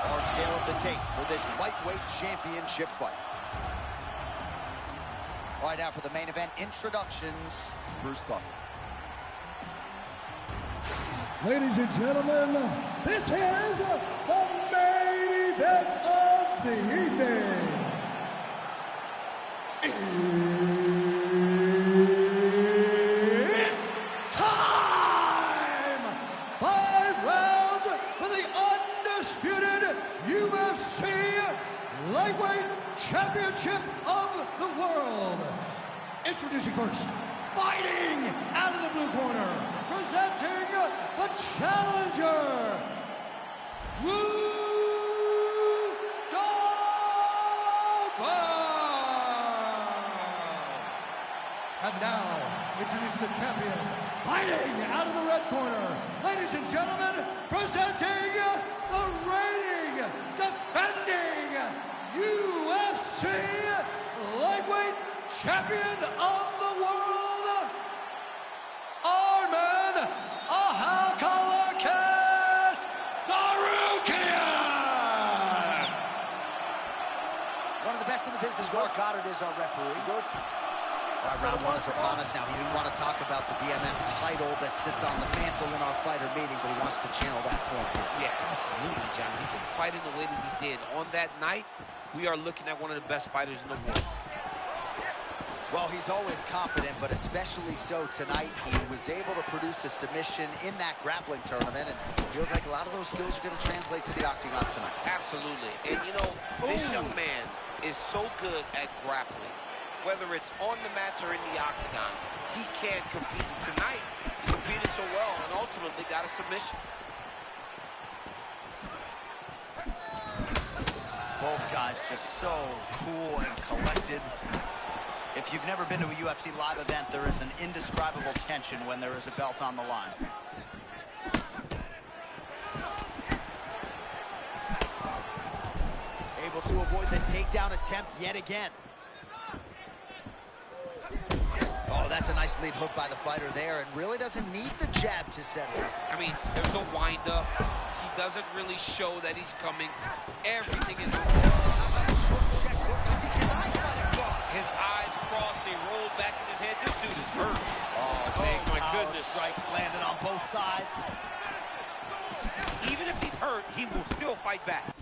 Our tale of the tape for this lightweight championship fight. All right, now for the main event introductions, Bruce Buffer. Ladies and gentlemen, this is the main event of the evening. It's time! 5 rounds for the undisputed UFC Lightweight Championship of the World. Introducing first, fighting out of the blue corner, presenting the challenger, Drew Dober. And now, introducing the champion, fighting out of the red corner, ladies and gentlemen, presenting the reigning, defending UFC Lightweight Champion of the World, Arman Ahakalakis Tsarukyan. One of the best in the business, Mark Goddard is our referee. Round one is upon us now. He didn't want to talk about the BMF title that sits on the mantle in our fighter meeting, but he wants to channel that form. Yeah, absolutely, John. He can fight in the way that he did. On that night, we are looking at one of the best fighters in the world. Well, he's always confident, but especially so tonight. He was able to produce a submission in that grappling tournament, and feels like a lot of those skills are going to translate to the octagon tonight. Absolutely. And, you know, this young man is so good at grappling. Whether it's on the mats or in the octagon, he can compete. And tonight, he competed so well and ultimately got a submission. Both guys just so cool and collected. If you've never been to a UFC live event, there is an indescribable tension when there is a belt on the line. Able to avoid the takedown attempt yet again. Oh, that's a nice lead hook by the fighter there, and really doesn't need the jab to settle. I mean, there's no wind-up. He doesn't really show that he's coming. Everything is... His eyes crossed, they rolled back in his head. This dude is hurt. Oh, my goodness. Strikes landed on both sides. Even if he's hurt, he will still fight back.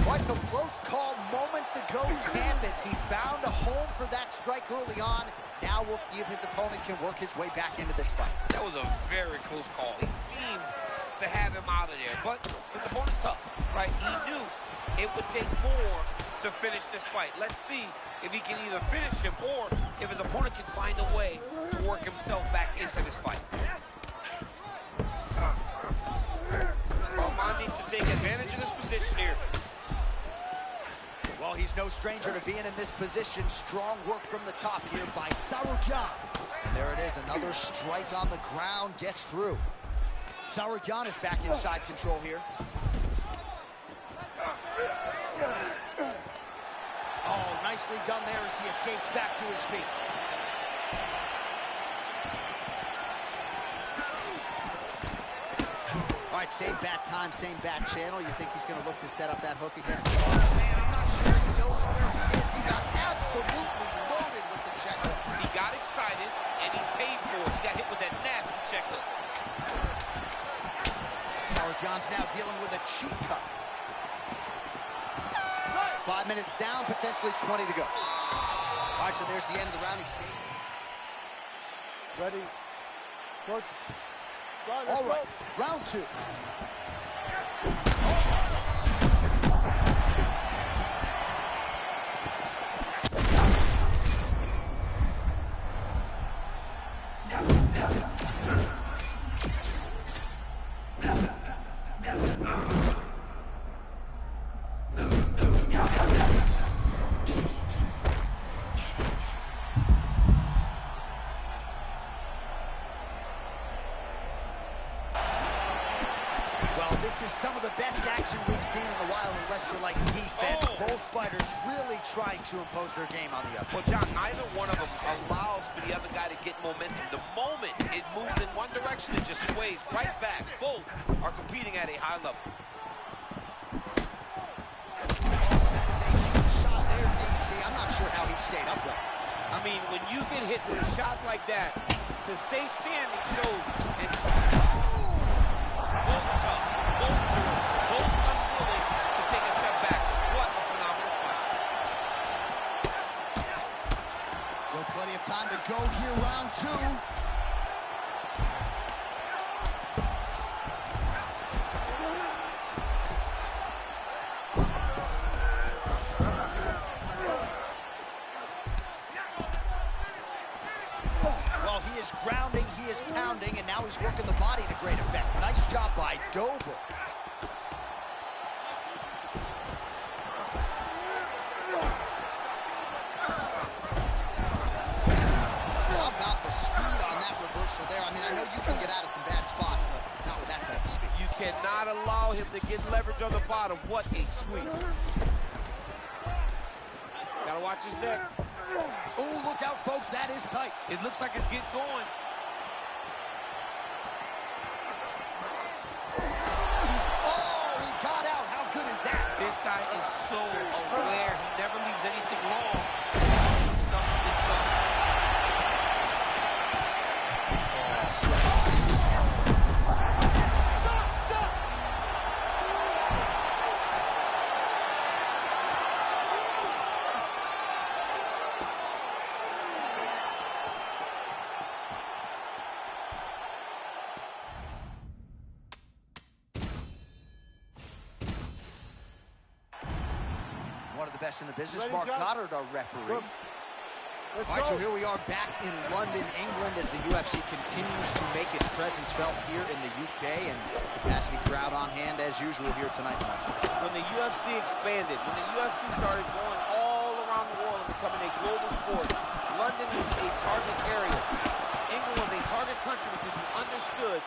Quite the close call moments ago, champ, as he found a home for that strike early on. Now we'll see if his opponent can work his way back into this fight. That was a very close call. He seemed to have him out of there, but his opponent's tough, right? He knew it would take more to finish this fight. Let's see if he can either finish him or if his opponent can find a way to work himself back into this fight. Rahman needs to take advantage of this position here. Well, he's no stranger to being in this position. Strong work from the top here by Tsarukyan. And there it is, another strike on the ground, gets through. Tsarukyan is back inside control here. Oh, nicely done there as he escapes back to his feet. All right, same bat time, same bat channel. You think he's going to look to set up that hook again? Oh, man, I'm not sure he knows where he is. He got absolutely loaded with the check hook. He got excited, and he paid for it. He got hit with that nasty check hook. Tsarukyan's now dealing with a cheek cut. 5 minutes down, potentially 20 to go. All right, so there's the end of the round. He's staying. Ready? Coach. All right, round two. This is some of the best action we've seen in a while, unless you like defense. Both fighters really trying to impose their game on the other. Well, John, neither one of them allows for the other guy to get momentum. The moment it moves in one direction, it just sways right back. Both are competing at a high level. That is a huge shot there, DC. I'm not sure how he stayed upright. I mean, when you get hit with a shot like that, to stay standing shows. And both tough, both unwilling to take a step back. What a phenomenal fight. Still plenty of time to go here, round two. Well, he is grounding, he is pounding, and now he's working the body to great effect. Nice job by Dober. How about the speed on that reversal there? I mean, I know you can get out of some bad spots, but not with that type of speed. You cannot allow him to get leverage on the bottom. What a sweep. Gotta watch his neck. Oh, look out, folks. That is tight. It looks like it's getting going. Oh, he got out. How good is that? This guy is so aware. He never leaves anything long. Something. One of the best in the business, Ready, Mark John? Goddard, our referee. Let's All right, so go. here we are back in London, England, as the UFC continues to make its presence felt here in the UK, and capacity crowd on hand as usual here tonight. When the UFC expanded, when the UFC started going all around the world and becoming a global sport, London was a target area. England was a target country because you understood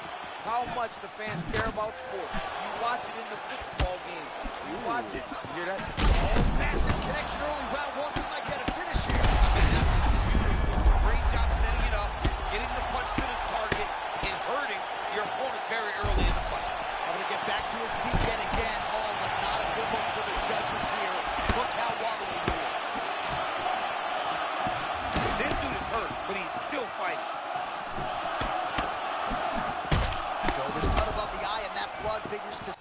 how much the fans care about sport. You watch it in the football games. You watch it. You hear that? Oh, massive connection early, round one. We might get a finish here. Great job setting it up, getting the punch to the target, and hurting your opponent very early in the fight. I'm going to get back to his feet yet again. Oh, but not a good look for the judges here. Look how wobbly he is. This dude is hurt, but he's still fighting. Shoulders cut above the eye, and that blood figures to...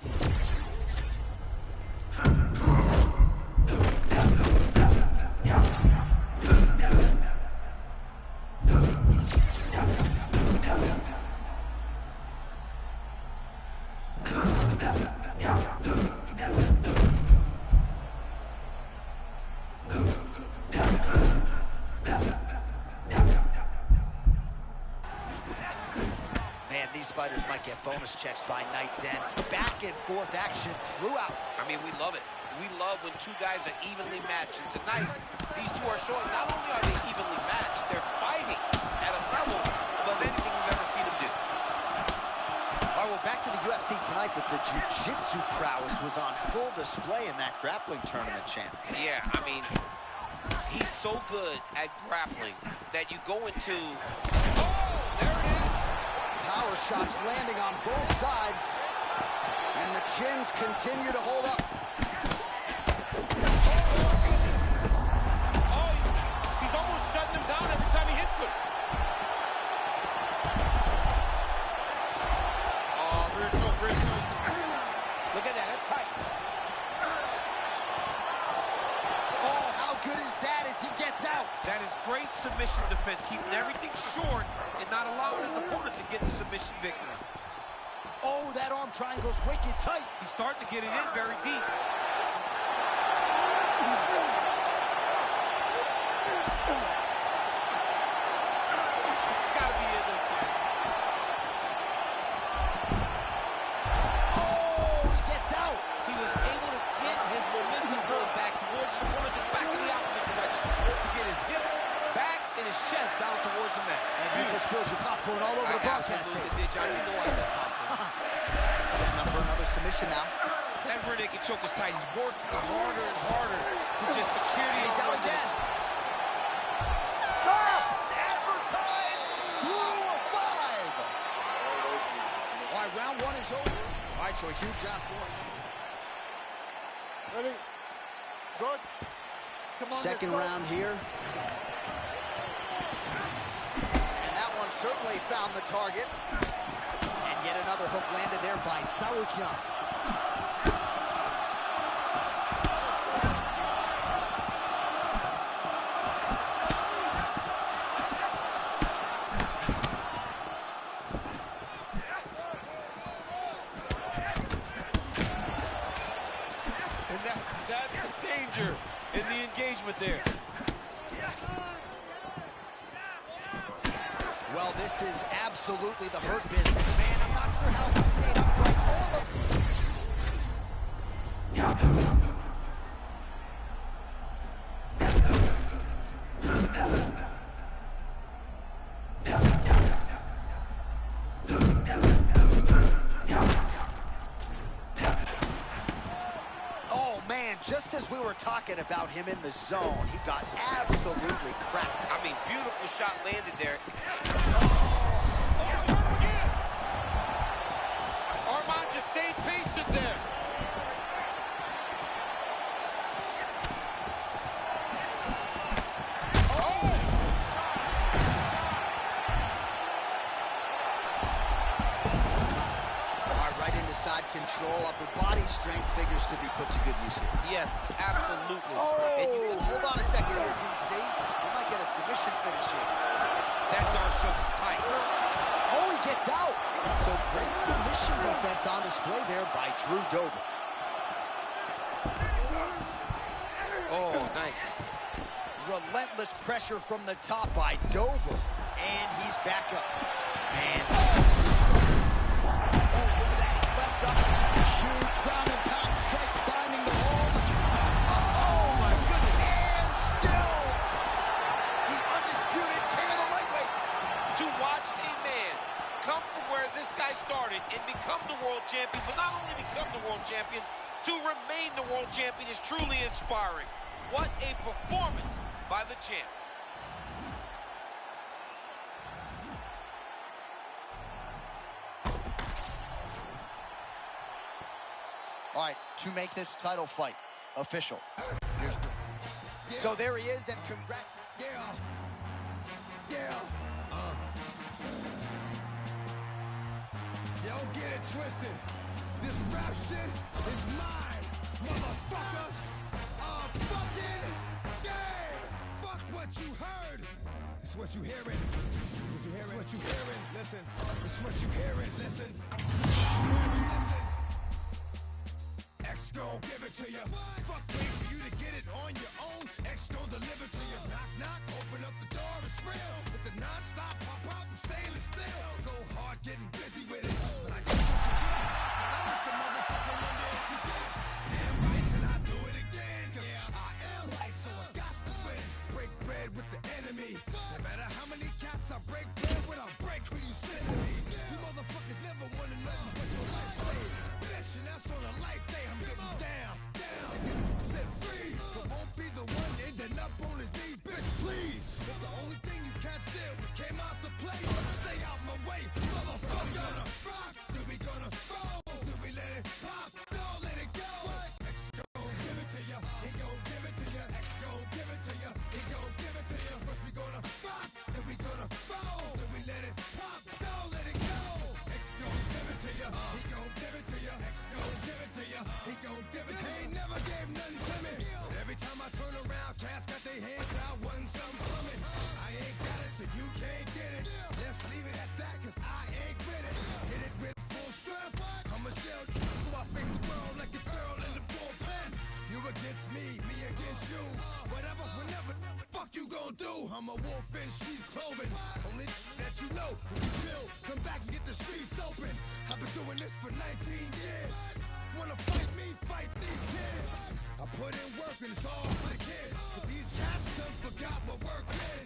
Man, these fighters might get bonus checks by night's end. Back and forth action throughout. I mean, we love it. We love when two guys are evenly matched. And tonight, these two are showing not only are they evenly matched, they're fighting at a level above anything we've ever seen them do. All right, well, back to the UFC tonight, but the jiu-jitsu prowess was on full display in that grappling tournament, champ. Yeah, I mean, he's so good at grappling that you go into... Oh, there it is. Power shots landing on both sides, and the chins continue to hold up. Oh, he's almost shutting him down every time he hits him. Oh, rear choke. Look at that, that's tight. Oh, how good is that as he gets out? That is great submission defense, keeping everything short and not allowing his opponent to get the submission victory. Oh, that arm triangle's wicked tight. He's starting to get it in very deep. This has got to be the end of the fight. Oh, he gets out. He was able to get his momentum going back towards his opponent and back in the opposite direction to get his hips back and his chest down towards the mat. And you just spilled your popcorn all over the broadcast absolutely tape. did, John. You know I love popcorn. Setting up for another submission now. That rear naked choke is tight. He's working harder and harder to just secure the He's out arm. again. Advertised through 5. All right, round one is over. All right, so a huge round four. Ready? Good. Come on, Second let's go. round here. And that one certainly found the target. And yet another hook landed there by Sarukyan. And that's the danger in the engagement there. Well, this is absolutely the hurt business, man. I'm not sure how he stayed upright all of... Oh, man, just as we we were talking about him in the zone, he got absolutely cracked. I mean, beautiful shot landed there. Armand just stayed patient there. Side control, upper body strength figures to be put to good use here. Yes, absolutely. Oh, hold on a second here, DC. We might get a submission finish here. That door choke is tight. Oh, he gets out. So great submission defense on display there by Drew Dober. Oh, nice. Relentless pressure from the top by Dober. And he's back up. Man. Huge ground and pound strikes finding the home. Oh my goodness. And still the undisputed king of the lightweights. To watch a man come from where this guy started and become the world champion, but not only become the world champion, to remain the world champion is truly inspiring. What a performance by the champ. All right, to make this title fight official. So there he is, and congrats. Don't get it twisted. This rap shit is mine, motherfuckers. Fucking game. Fuck what you heard. It's what you hearing. It's what you hearing. Listen. It's what you hearing. Listen. Listen. X gon' give it to you. Fuck, wait for you to get it on your own. X gon' deliver to you. Knock, knock, open up the door, it's real. With the non-stop pop out and stainless steel. Go hard, getting busy with it. But I guess what you get. I let the motherfucker wonder if you did. Damn right, and I do it again. Cause I am right, so I got to win. Break bread with the enemy. No matter how many cats I break bread with, I'll break who you send to me. You motherfuckers never wanna know what your life say. Bitch, and that's on a life day. I'm getting down, down. Said freeze, but won't be the one ending up on his knees. Bitch, please. If the only thing you can't steal was came out to play, stay out my way, motherfucker. We gonna rock, then we gonna roll, then we let it pop, don't let it go. X gon' give it to ya, he gon' give it to ya. X gon' give it to ya, he gon' give it to ya. First we gonna rock, then we gonna roll, then we let it pop, don't let it go. X gon' give it to ya, he gon' give it to ya. X gon' give it to ya, he gon' give it to ya. He ain't never gave nothing to me. But every time I turn around, cats got their hands out, wasn't something coming. I ain't got it, so you can't get it. Let's leave it at that, cause I ain't with it. Hit it with full strength. I'm a shell, so I face the world like a girl in the bullpen. You against me, me against you. Whatever, whenever, fuck you gon' do. I'm a wolf in sheep's clothing. Only that you know, when you chill, come back and get the streets open. I've been doing this for 19 years. Wanna fight me, fight these kids. I put in work and it's all for the kids. But these cats done forgot what work is.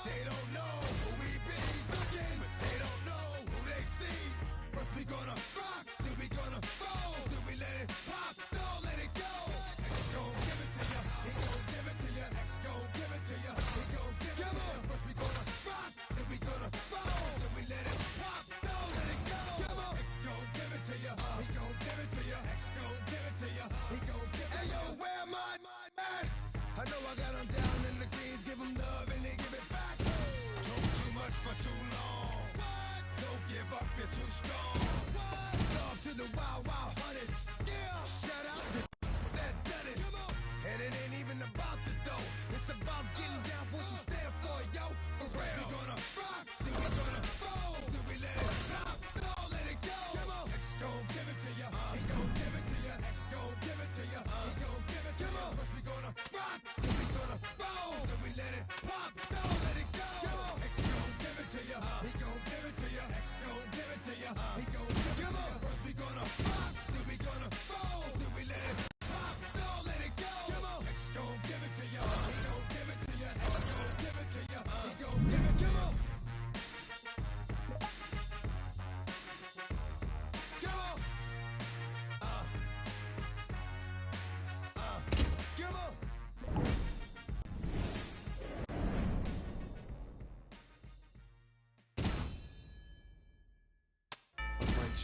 They don't know who we be, but they don't know who they see. First we gonna rock, then we gonna roll, then we let it pop, don't let it go. X gon' give it to ya, he gon' give it to ya. X gon' give it to ya, he gon' give it to ya. First we gonna rock, then we gonna roll, then we let it pop, don't let it go. X gon' give it to ya, he gon' give it to ya. X gon' give it to ya, he gon' give it to ya. Hey yo, where am I? I know I got them down in the greens, give them love and they give it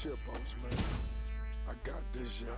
chill, boss, man. I got this, yeah.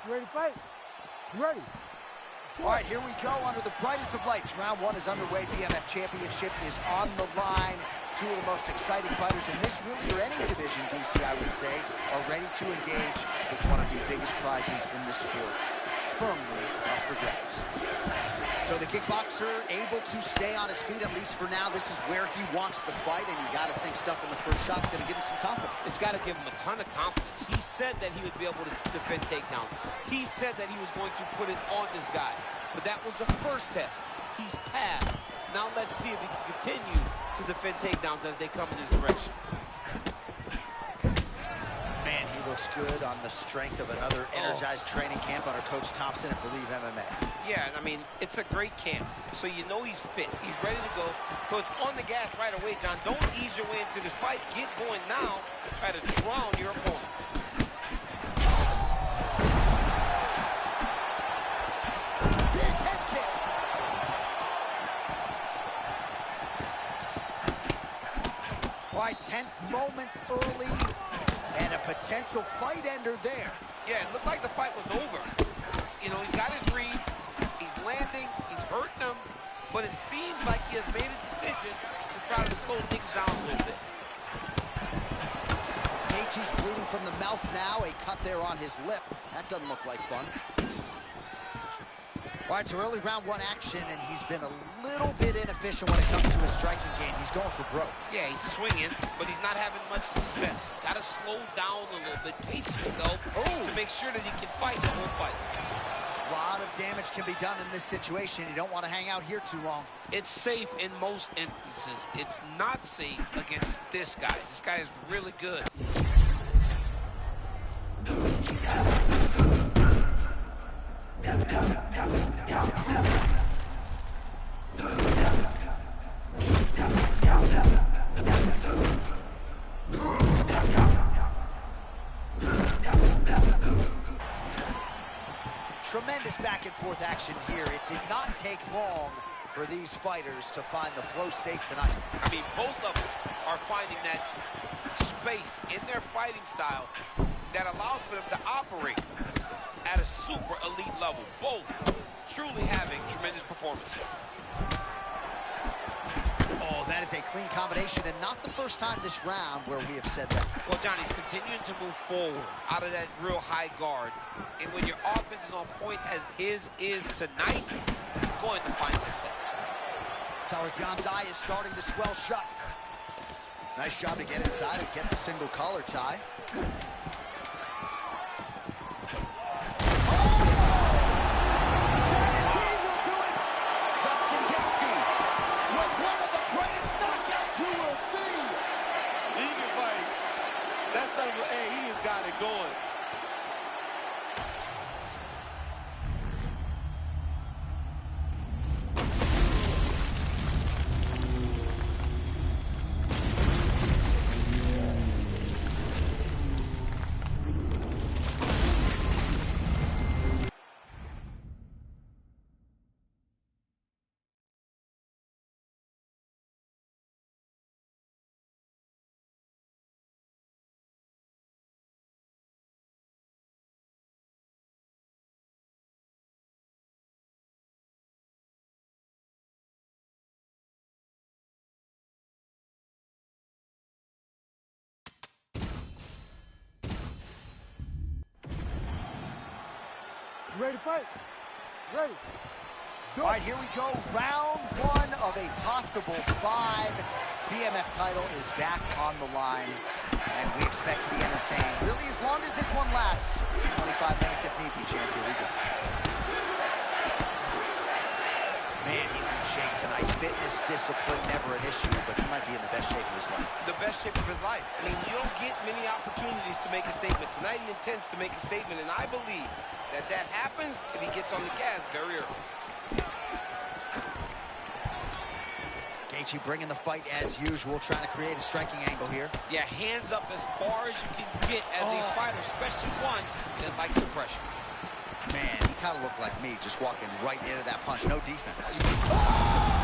You ready to fight? You ready? All right, here we go under the brightest of lights. Round one is underway. The BMF Championship is on the line. Two of the most exciting fighters in this, really, or any division, DC, I would say, are ready to engage with one of the biggest prizes in the sport, firmly up for grabs. So the kickboxer able to stay on his feet, at least for now. This is where he wants the fight, and you got to think stuff in the first shot's going to give him some confidence. It's got to give him a ton of confidence. He said that he would be able to defend takedowns. He said that he was going to put it on this guy. But that was the first test. He's passed. Now let's see if he can continue to defend takedowns as they come in his direction. Man, he looks good on the strength of another energized training camp under Coach Thompson at Believe MMA. Yeah, I mean, it's a great camp. So you know he's fit. He's ready to go. So it's on the gas right away, John. Don't ease your way into this fight. Get going now. Try to drown your opponent. Big head kick. All right, tense moments early. And a potential fight ender there. Yeah, it looked like the fight was over. You know, he's got his reads, he's landing, he's hurting them, but it seems like he has made a decision to try to slow things down a little bit. Gaethje's bleeding from the mouth now, a cut there on his lip. That doesn't look like fun. All right, so early round one action, and he's been a little bit inefficient when it comes to his striking game. He's going for broke. Yeah, he's swinging, but he's not having much success. Got to slow down a little bit, pace himself to make sure that he can fight the whole fight. A lot of damage can be done in this situation. You don't want to hang out here too long. It's safe in most instances. It's not safe against this guy. This guy is really good. Tremendous back and forth action here. It did not take long for these fighters to find the flow state tonight. I mean, both of them are finding that space in their fighting style that allows for them to operate at a super elite level. Both truly having tremendous performances. Oh, that is a clean combination, and not the first time this round where we have said that. Well, Johnny's continuing to move forward out of that real high guard. And when your offense is on point as his is tonight, he's going to find success. Taliafian's eye is starting to swell shut. Nice job to get inside and get the single collar tie. Hey, he has got it going. You ready to fight? Ready. All right, here we go. Round one of a possible 5 BMF title is back on the line, and we expect to be entertained. Really, as long as this one lasts, 25 minutes if need be, champ. Here we go. Man, he's in shape tonight. Fitness, discipline, never an issue, but he might be in the best shape of his life. The best shape of his life. I mean, you don't get many opportunities to make a statement. Tonight he intends to make a statement, and I believe that happens if he gets on the gas very early. Gaethje bringing the fight as usual, trying to create a striking angle here. Yeah, hands up as far as you can get as a fighter, especially one that likes the pressure. Man, he kind of looked like me, just walking right into that punch. No defense.